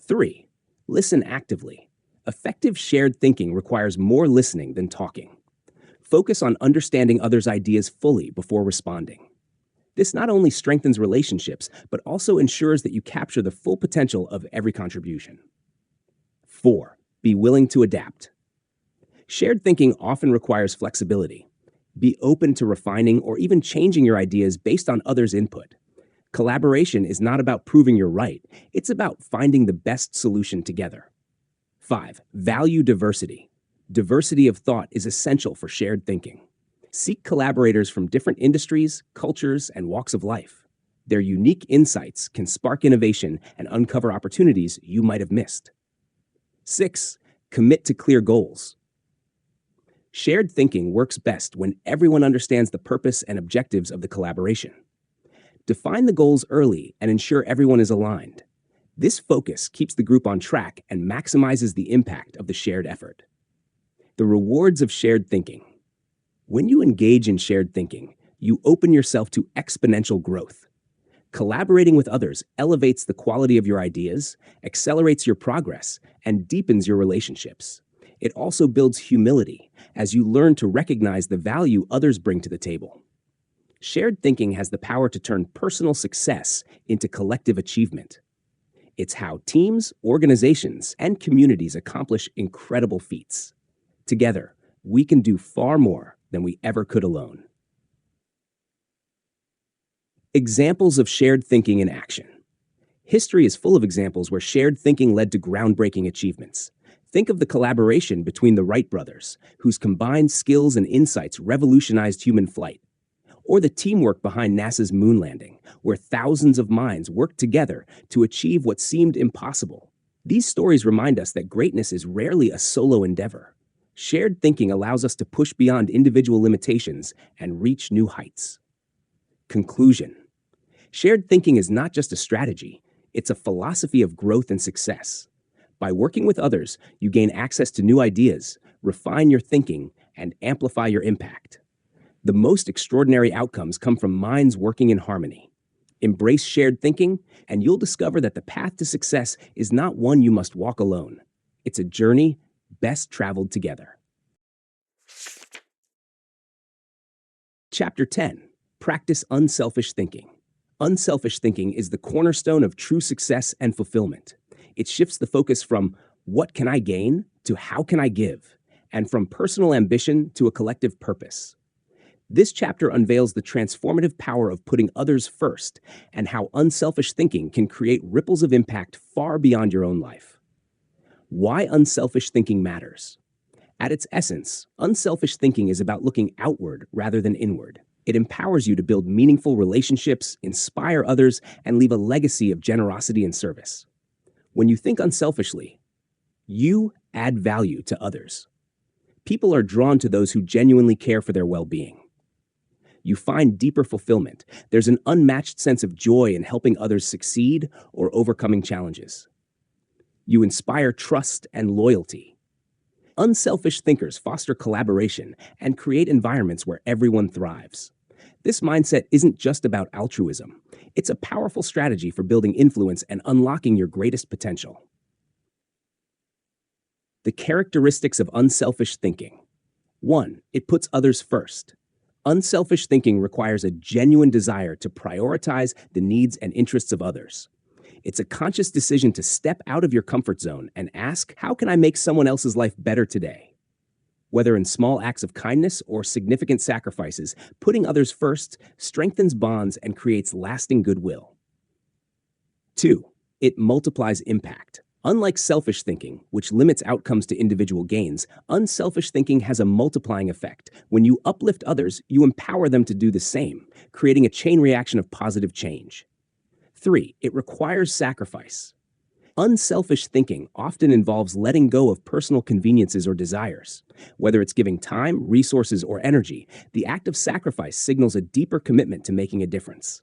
3. Listen actively. Effective shared thinking requires more listening than talking. Focus on understanding others' ideas fully before responding. This not only strengthens relationships, but also ensures that you capture the full potential of every contribution. 4. Be willing to adapt. Shared thinking often requires flexibility. Be open to refining or even changing your ideas based on others' input. Collaboration is not about proving you're right, it's about finding the best solution together. 5. Value diversity. Diversity of thought is essential for shared thinking. Seek collaborators from different industries, cultures, and walks of life. Their unique insights can spark innovation and uncover opportunities you might have missed. 6. Commit to clear goals. Shared thinking works best when everyone understands the purpose and objectives of the collaboration. Define the goals early and ensure everyone is aligned. This focus keeps the group on track and maximizes the impact of the shared effort. The rewards of shared thinking. When you engage in shared thinking, you open yourself to exponential growth. Collaborating with others elevates the quality of your ideas, accelerates your progress, and deepens your relationships. It also builds humility as you learn to recognize the value others bring to the table. Shared thinking has the power to turn personal success into collective achievement. It's how teams, organizations, and communities accomplish incredible feats. Together, we can do far more than we ever could alone. Examples of shared thinking in action. History is full of examples where shared thinking led to groundbreaking achievements. Think of the collaboration between the Wright brothers, whose combined skills and insights revolutionized human flight. Or the teamwork behind NASA's moon landing, where thousands of minds worked together to achieve what seemed impossible. These stories remind us that greatness is rarely a solo endeavor. Shared thinking allows us to push beyond individual limitations and reach new heights. Conclusion. Shared thinking is not just a strategy, it's a philosophy of growth and success. By working with others, you gain access to new ideas, refine your thinking, and amplify your impact. The most extraordinary outcomes come from minds working in harmony. Embrace shared thinking, and you'll discover that the path to success is not one you must walk alone. It's a journey best traveled together. Chapter 10. Practice unselfish thinking. Unselfish thinking is the cornerstone of true success and fulfillment. It shifts the focus from what can I gain to how can I give, and from personal ambition to a collective purpose. This chapter unveils the transformative power of putting others first and how unselfish thinking can create ripples of impact far beyond your own life. Why unselfish thinking matters. At its essence, unselfish thinking is about looking outward rather than inward. It empowers you to build meaningful relationships, inspire others, and leave a legacy of generosity and service. When you think unselfishly, you add value to others. People are drawn to those who genuinely care for their well-being. You find deeper fulfillment. There's an unmatched sense of joy in helping others succeed or overcoming challenges. You inspire trust and loyalty. Unselfish thinkers foster collaboration and create environments where everyone thrives. This mindset isn't just about altruism. It's a powerful strategy for building influence and unlocking your greatest potential. The characteristics of unselfish thinking. 1. It puts others first. Unselfish thinking requires a genuine desire to prioritize the needs and interests of others. It's a conscious decision to step out of your comfort zone and ask, how can I make someone else's life better today? Whether in small acts of kindness or significant sacrifices, putting others first strengthens bonds and creates lasting goodwill. 2. It multiplies impact. Unlike selfish thinking, which limits outcomes to individual gains, unselfish thinking has a multiplying effect. When you uplift others, you empower them to do the same, creating a chain reaction of positive change. 3. It requires sacrifice. Unselfish thinking often involves letting go of personal conveniences or desires. Whether it's giving time, resources, or energy, the act of sacrifice signals a deeper commitment to making a difference.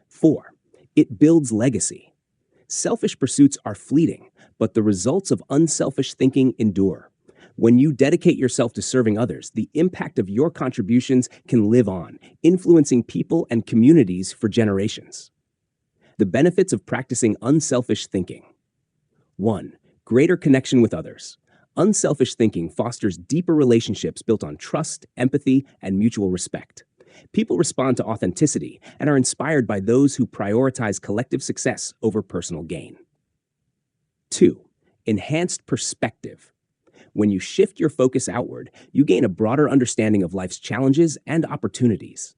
4. It builds legacy. Selfish pursuits are fleeting, but the results of unselfish thinking endure. When you dedicate yourself to serving others, the impact of your contributions can live on, influencing people and communities for generations. The benefits of practicing unselfish thinking. 1. Greater connection with others. Unselfish thinking fosters deeper relationships built on trust, empathy, and mutual respect. People respond to authenticity and are inspired by those who prioritize collective success over personal gain. 2. Enhanced perspective. When you shift your focus outward, you gain a broader understanding of life's challenges and opportunities.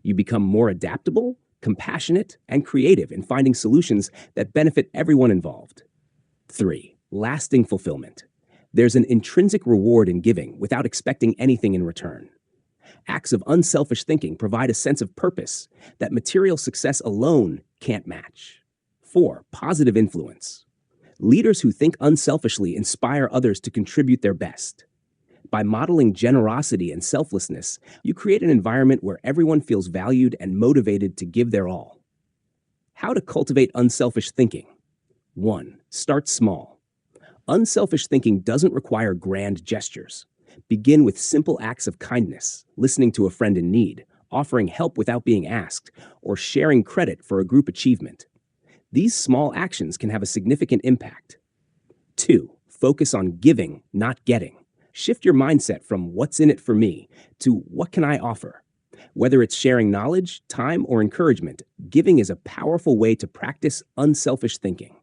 You become more adaptable, compassionate, and creative in finding solutions that benefit everyone involved. 3. Lasting fulfillment. There's an intrinsic reward in giving without expecting anything in return. Acts of unselfish thinking provide a sense of purpose that material success alone can't match. 4. Positive influence. Leaders who think unselfishly inspire others to contribute their best. By modeling generosity and selflessness, you create an environment where everyone feels valued and motivated to give their all. How to cultivate unselfish thinking. 1. Start small. Unselfish thinking doesn't require grand gestures. Begin with simple acts of kindness, listening to a friend in need, offering help without being asked, or sharing credit for a group achievement. These small actions can have a significant impact. 2. Focus on giving, not getting. Shift your mindset from what's in it for me to what can I offer. Whether it's sharing knowledge, time, or encouragement, giving is a powerful way to practice unselfish thinking.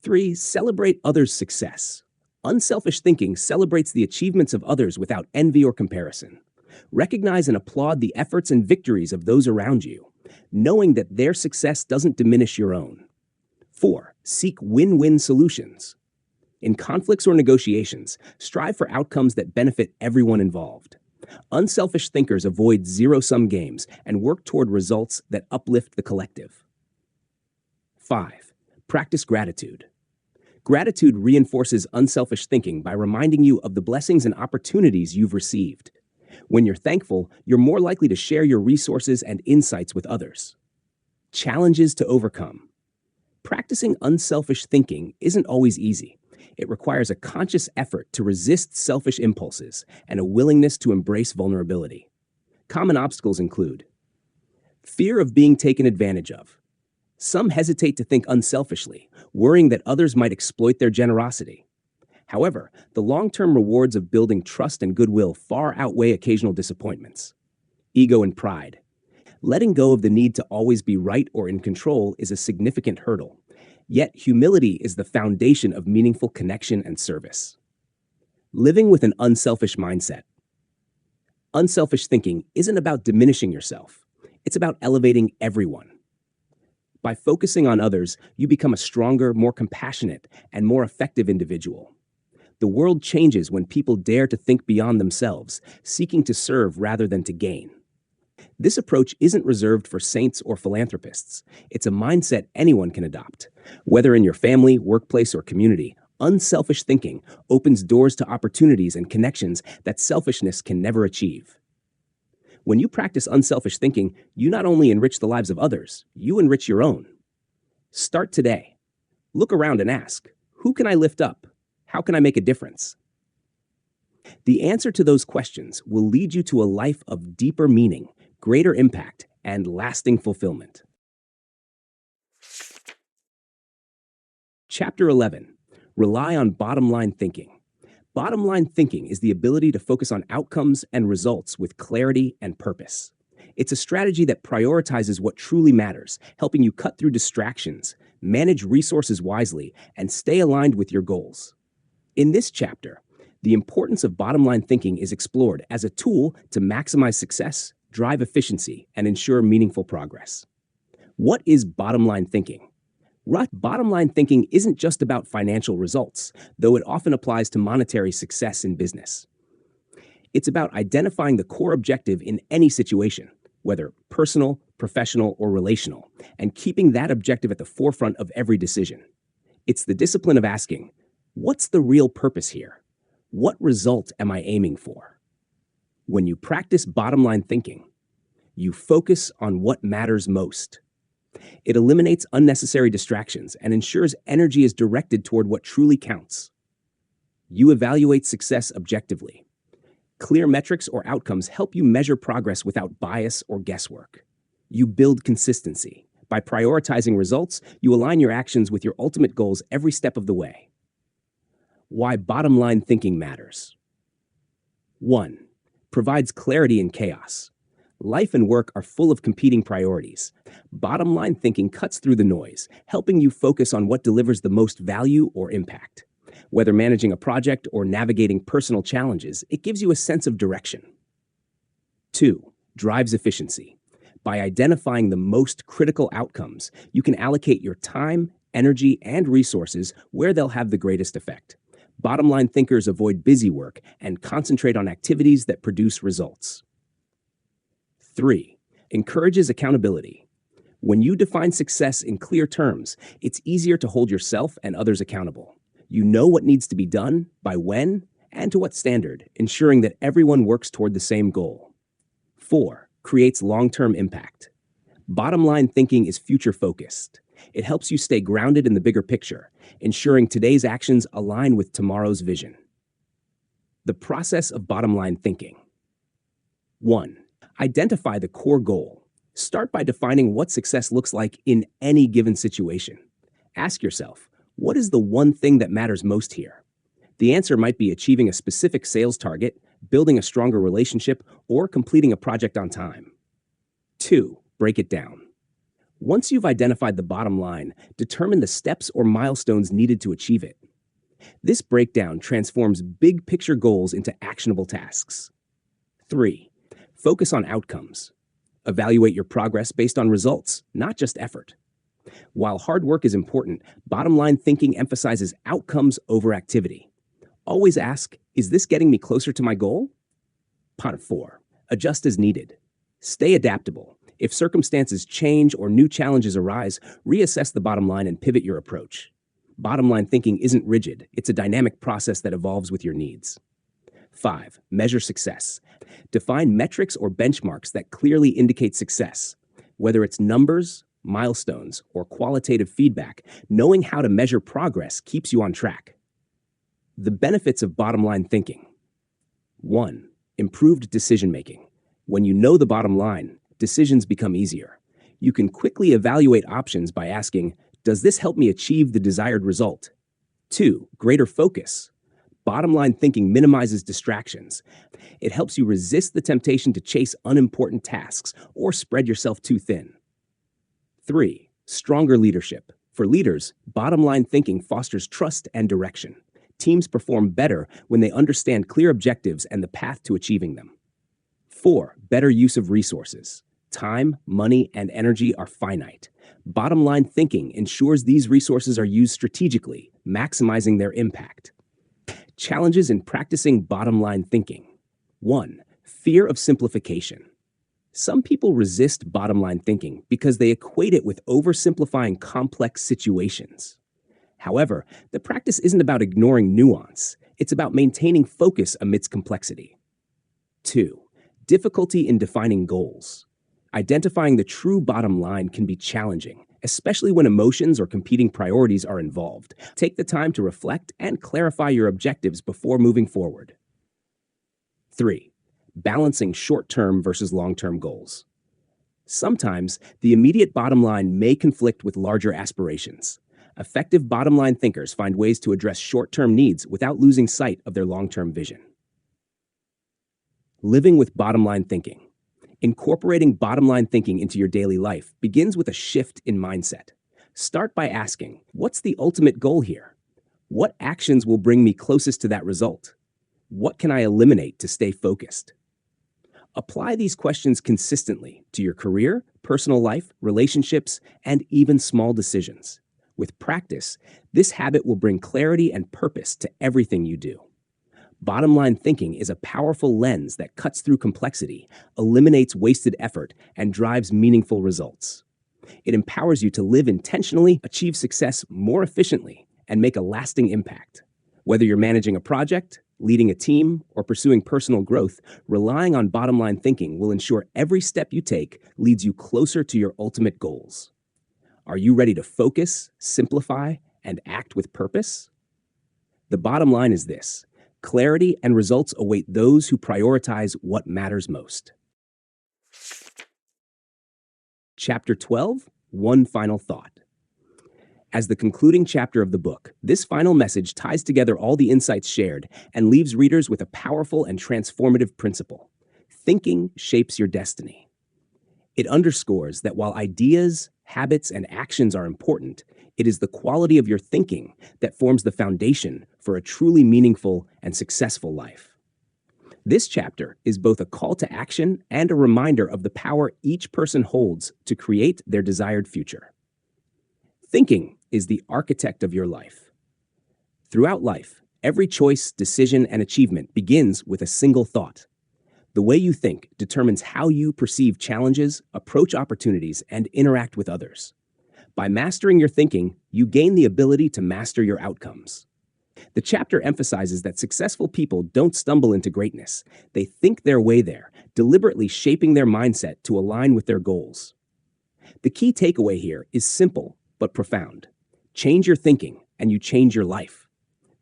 3. Celebrate others' success. Unselfish thinking celebrates the achievements of others without envy or comparison. Recognize and applaud the efforts and victories of those around you, knowing that their success doesn't diminish your own. 4. Seek win-win solutions. In conflicts or negotiations, strive for outcomes that benefit everyone involved. Unselfish thinkers avoid zero-sum games and work toward results that uplift the collective. 5. Practice gratitude. Gratitude reinforces unselfish thinking by reminding you of the blessings and opportunities you've received. When you're thankful, you're more likely to share your resources and insights with others. Challenges to overcome. Practicing unselfish thinking isn't always easy. It requires a conscious effort to resist selfish impulses and a willingness to embrace vulnerability. Common obstacles include fear of being taken advantage of. Some hesitate to think unselfishly, worrying that others might exploit their generosity. However, the long-term rewards of building trust and goodwill far outweigh occasional disappointments. Ego and pride. Letting go of the need to always be right or in control is a significant hurdle. Yet humility is the foundation of meaningful connection and service. Living with an unselfish mindset. Unselfish thinking isn't about diminishing yourself. It's about elevating everyone. By focusing on others, you become a stronger, more compassionate, and more effective individual. The world changes when people dare to think beyond themselves, seeking to serve rather than to gain. This approach isn't reserved for saints or philanthropists. It's a mindset anyone can adopt. Whether in your family, workplace, or community, unselfish thinking opens doors to opportunities and connections that selfishness can never achieve. When you practice unselfish thinking, you not only enrich the lives of others, you enrich your own. Start today. Look around and ask, who can I lift up? How can I make a difference? The answer to those questions will lead you to a life of deeper meaning, greater impact, and lasting fulfillment. Chapter 11. Rely on bottom-line thinking. Bottom-line thinking is the ability to focus on outcomes and results with clarity and purpose. It's a strategy that prioritizes what truly matters, helping you cut through distractions, manage resources wisely, and stay aligned with your goals. In this chapter, the importance of bottom-line thinking is explored as a tool to maximize success, drive efficiency, and ensure meaningful progress. What is bottom-line thinking? Bottom-line thinking isn't just about financial results, though it often applies to monetary success in business. It's about identifying the core objective in any situation, whether personal, professional, or relational, and keeping that objective at the forefront of every decision. It's the discipline of asking, what's the real purpose here? What result am I aiming for? When you practice bottom-line thinking, you focus on what matters most. It eliminates unnecessary distractions and ensures energy is directed toward what truly counts. You evaluate success objectively. Clear metrics or outcomes help you measure progress without bias or guesswork. You build consistency. By prioritizing results, you align your actions with your ultimate goals every step of the way. Why bottom-line thinking matters. 1. Provides clarity in chaos. Life and work are full of competing priorities. Bottom-line thinking cuts through the noise, helping you focus on what delivers the most value or impact. Whether managing a project or navigating personal challenges, it gives you a sense of direction. 2. Drives efficiency. By identifying the most critical outcomes, you can allocate your time, energy, and resources where they'll have the greatest effect. Bottom-line thinkers avoid busy work and concentrate on activities that produce results. 3. Encourages accountability. When you define success in clear terms, it's easier to hold yourself and others accountable. You know what needs to be done, by when, and to what standard, ensuring that everyone works toward the same goal. 4. Creates long-term impact. Bottom-line thinking is future-focused. It helps you stay grounded in the bigger picture, ensuring today's actions align with tomorrow's vision. The process of bottom-line thinking. 1. Identify the core goal. Start by defining what success looks like in any given situation. Ask yourself, what is the one thing that matters most here? The answer might be achieving a specific sales target, building a stronger relationship, or completing a project on time. 2. Break it down. Once you've identified the bottom line, determine the steps or milestones needed to achieve it. This breakdown transforms big picture goals into actionable tasks. 3. Focus on outcomes. Evaluate your progress based on results, not just effort. While hard work is important, bottom line thinking emphasizes outcomes over activity. Always ask, is this getting me closer to my goal? 4. Adjust as needed. Stay adaptable. If circumstances change or new challenges arise, reassess the bottom line and pivot your approach. Bottom line thinking isn't rigid. It's a dynamic process that evolves with your needs. 5. Measure success. Define metrics or benchmarks that clearly indicate success. Whether it's numbers, milestones, or qualitative feedback, knowing how to measure progress keeps you on track. The benefits of bottom line thinking. 1. Improved decision-making. When you know the bottom line, decisions become easier. You can quickly evaluate options by asking, does this help me achieve the desired result? 2. Greater focus. Bottom line thinking minimizes distractions. It helps you resist the temptation to chase unimportant tasks or spread yourself too thin. 3. Stronger leadership. For leaders, bottom line thinking fosters trust and direction. Teams perform better when they understand clear objectives and the path to achieving them. 4. Better use of resources. Time, money, and energy are finite. Bottom line thinking ensures these resources are used strategically, maximizing their impact. Challenges in practicing bottom line thinking. 1. Fear of simplification. Some people resist bottom line thinking because they equate it with oversimplifying complex situations. However, the practice isn't about ignoring nuance. It's about maintaining focus amidst complexity. 2. Difficulty in defining goals. Identifying the true bottom line can be challenging, especially when emotions or competing priorities are involved. Take the time to reflect and clarify your objectives before moving forward. 3. Balancing short-term versus long-term goals. Sometimes, the immediate bottom line may conflict with larger aspirations. Effective bottom-line thinkers find ways to address short-term needs without losing sight of their long-term vision. Living with bottom-line thinking. Incorporating bottom-line thinking into your daily life begins with a shift in mindset. Start by asking, what's the ultimate goal here? What actions will bring me closest to that result? What can I eliminate to stay focused? Apply these questions consistently to your career, personal life, relationships, and even small decisions. With practice, this habit will bring clarity and purpose to everything you do. Bottom-line thinking is a powerful lens that cuts through complexity, eliminates wasted effort, and drives meaningful results. It empowers you to live intentionally, achieve success more efficiently, and make a lasting impact. Whether you're managing a project, leading a team, or pursuing personal growth, relying on bottom-line thinking will ensure every step you take leads you closer to your ultimate goals. Are you ready to focus, simplify, and act with purpose? The bottom line is this: clarity and results await those who prioritize what matters most. Chapter 12, One Final Thought. As the concluding chapter of the book, this final message ties together all the insights shared and leaves readers with a powerful and transformative principle. Thinking shapes your destiny. It underscores that while ideas, habits, and actions are important, it is the quality of your thinking that forms the foundation for a truly meaningful and successful life. This chapter is both a call to action and a reminder of the power each person holds to create their desired future. Thinking is the architect of your life. Throughout life, every choice, decision, and achievement begins with a single thought. The way you think determines how you perceive challenges, approach opportunities, and interact with others. By mastering your thinking, you gain the ability to master your outcomes. The chapter emphasizes that successful people don't stumble into greatness. They think their way there, deliberately shaping their mindset to align with their goals. The key takeaway here is simple but profound. Change your thinking, and you change your life.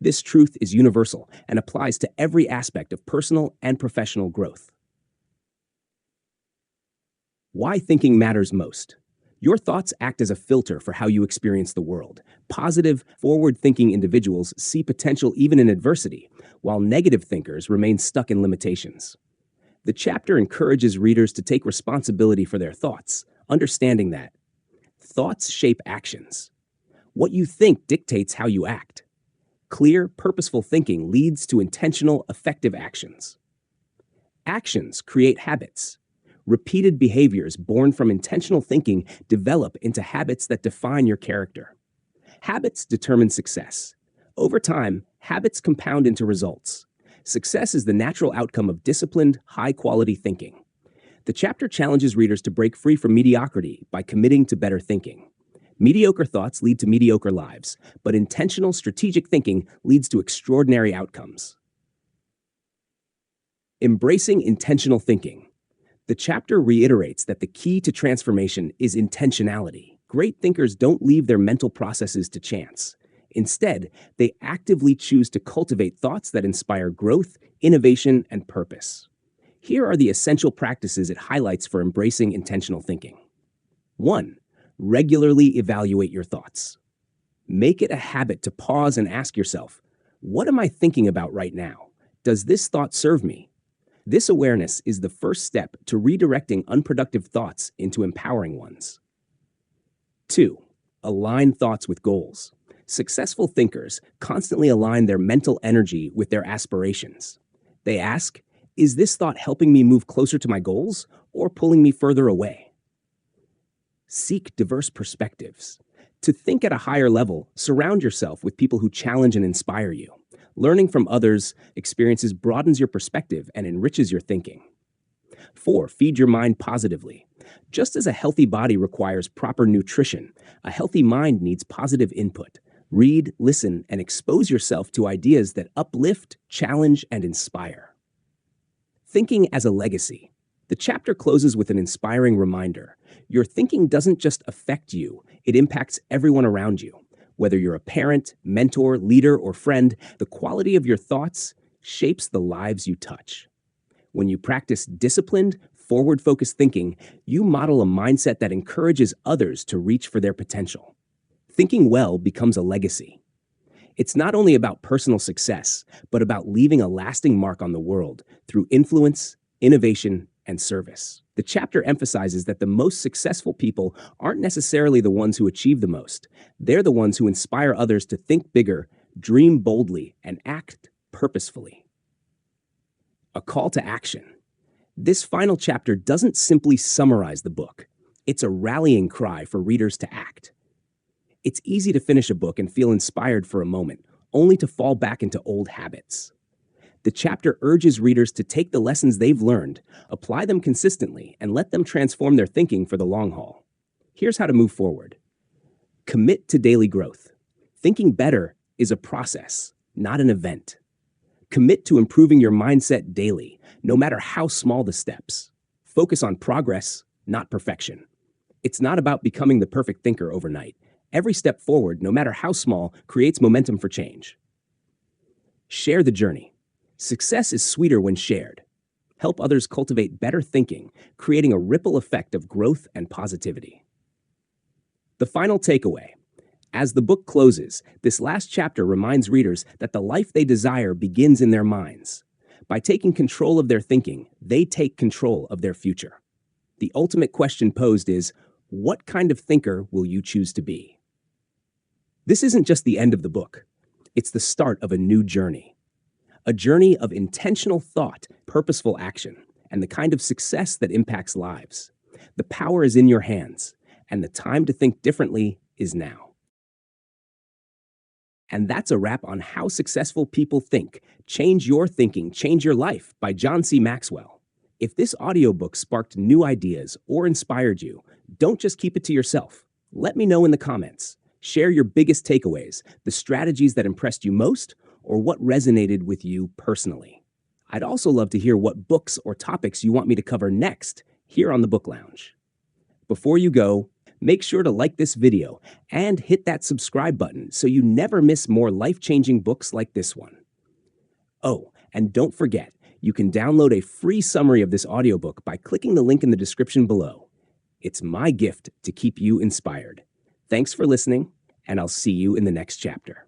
This truth is universal and applies to every aspect of personal and professional growth. Why thinking matters most. Your thoughts act as a filter for how you experience the world. Positive, forward-thinking individuals see potential even in adversity, while negative thinkers remain stuck in limitations. The chapter encourages readers to take responsibility for their thoughts, understanding that thoughts shape actions. What you think dictates how you act. Clear, purposeful thinking leads to intentional, effective actions. Actions create habits. Repeated behaviors born from intentional thinking develop into habits that define your character. Habits determine success. Over time, habits compound into results. Success is the natural outcome of disciplined, high-quality thinking. The chapter challenges readers to break free from mediocrity by committing to better thinking. Mediocre thoughts lead to mediocre lives, but intentional, strategic thinking leads to extraordinary outcomes. Embracing intentional thinking. The chapter reiterates that the key to transformation is intentionality. Great thinkers don't leave their mental processes to chance. Instead, they actively choose to cultivate thoughts that inspire growth, innovation, and purpose. Here are the essential practices it highlights for embracing intentional thinking. 1. Regularly evaluate your thoughts. Make it a habit to pause and ask yourself, what am I thinking about right now? Does this thought serve me? This awareness is the first step to redirecting unproductive thoughts into empowering ones. 2. Align thoughts with goals. Successful thinkers constantly align their mental energy with their aspirations. They ask, is this thought helping me move closer to my goals or pulling me further away? Seek diverse perspectives. To think at a higher level, surround yourself with people who challenge and inspire you. Learning from others' experiences broadens your perspective and enriches your thinking. 4. Feed your mind positively. Just as a healthy body requires proper nutrition, a healthy mind needs positive input. Read, listen, and expose yourself to ideas that uplift, challenge, and inspire. Thinking as a legacy. The chapter closes with an inspiring reminder. Your thinking doesn't just affect you, it impacts everyone around you. Whether you're a parent, mentor, leader, or friend, the quality of your thoughts shapes the lives you touch. When you practice disciplined, forward-focused thinking, you model a mindset that encourages others to reach for their potential. Thinking well becomes a legacy. It's not only about personal success, but about leaving a lasting mark on the world through influence, innovation, and service. The chapter emphasizes that the most successful people aren't necessarily the ones who achieve the most. They're the ones who inspire others to think bigger, dream boldly, and act purposefully. A call to action. This final chapter doesn't simply summarize the book. It's a rallying cry for readers to act. It's easy to finish a book and feel inspired for a moment, only to fall back into old habits. The chapter urges readers to take the lessons they've learned, apply them consistently, and let them transform their thinking for the long haul. Here's how to move forward. Commit to daily growth. Thinking better is a process, not an event. Commit to improving your mindset daily, no matter how small the steps. Focus on progress, not perfection. It's not about becoming the perfect thinker overnight. Every step forward, no matter how small, creates momentum for change. Share the journey. Success is sweeter when shared. Help others cultivate better thinking, creating a ripple effect of growth and positivity. The final takeaway. As the book closes, this last chapter reminds readers that the life they desire begins in their minds. By taking control of their thinking, they take control of their future. The ultimate question posed is, what kind of thinker will you choose to be? This isn't just the end of the book. It's the start of a new journey. A journey of intentional thought, purposeful action, and the kind of success that impacts lives. The power is in your hands, and the time to think differently is now. And that's a wrap on How Successful People Think. Change Your Thinking, Change Your Life by John C. Maxwell. If this audiobook sparked new ideas or inspired you, don't just keep it to yourself. Let me know in the comments. Share your biggest takeaways, the strategies that impressed you most, or what resonated with you personally. I'd also love to hear what books or topics you want me to cover next here on the Book Lounge. Before you go, make sure to like this video and hit that subscribe button so you never miss more life-changing books like this one. Oh, and don't forget, you can download a free summary of this audiobook by clicking the link in the description below. It's my gift to keep you inspired. Thanks for listening, and I'll see you in the next chapter.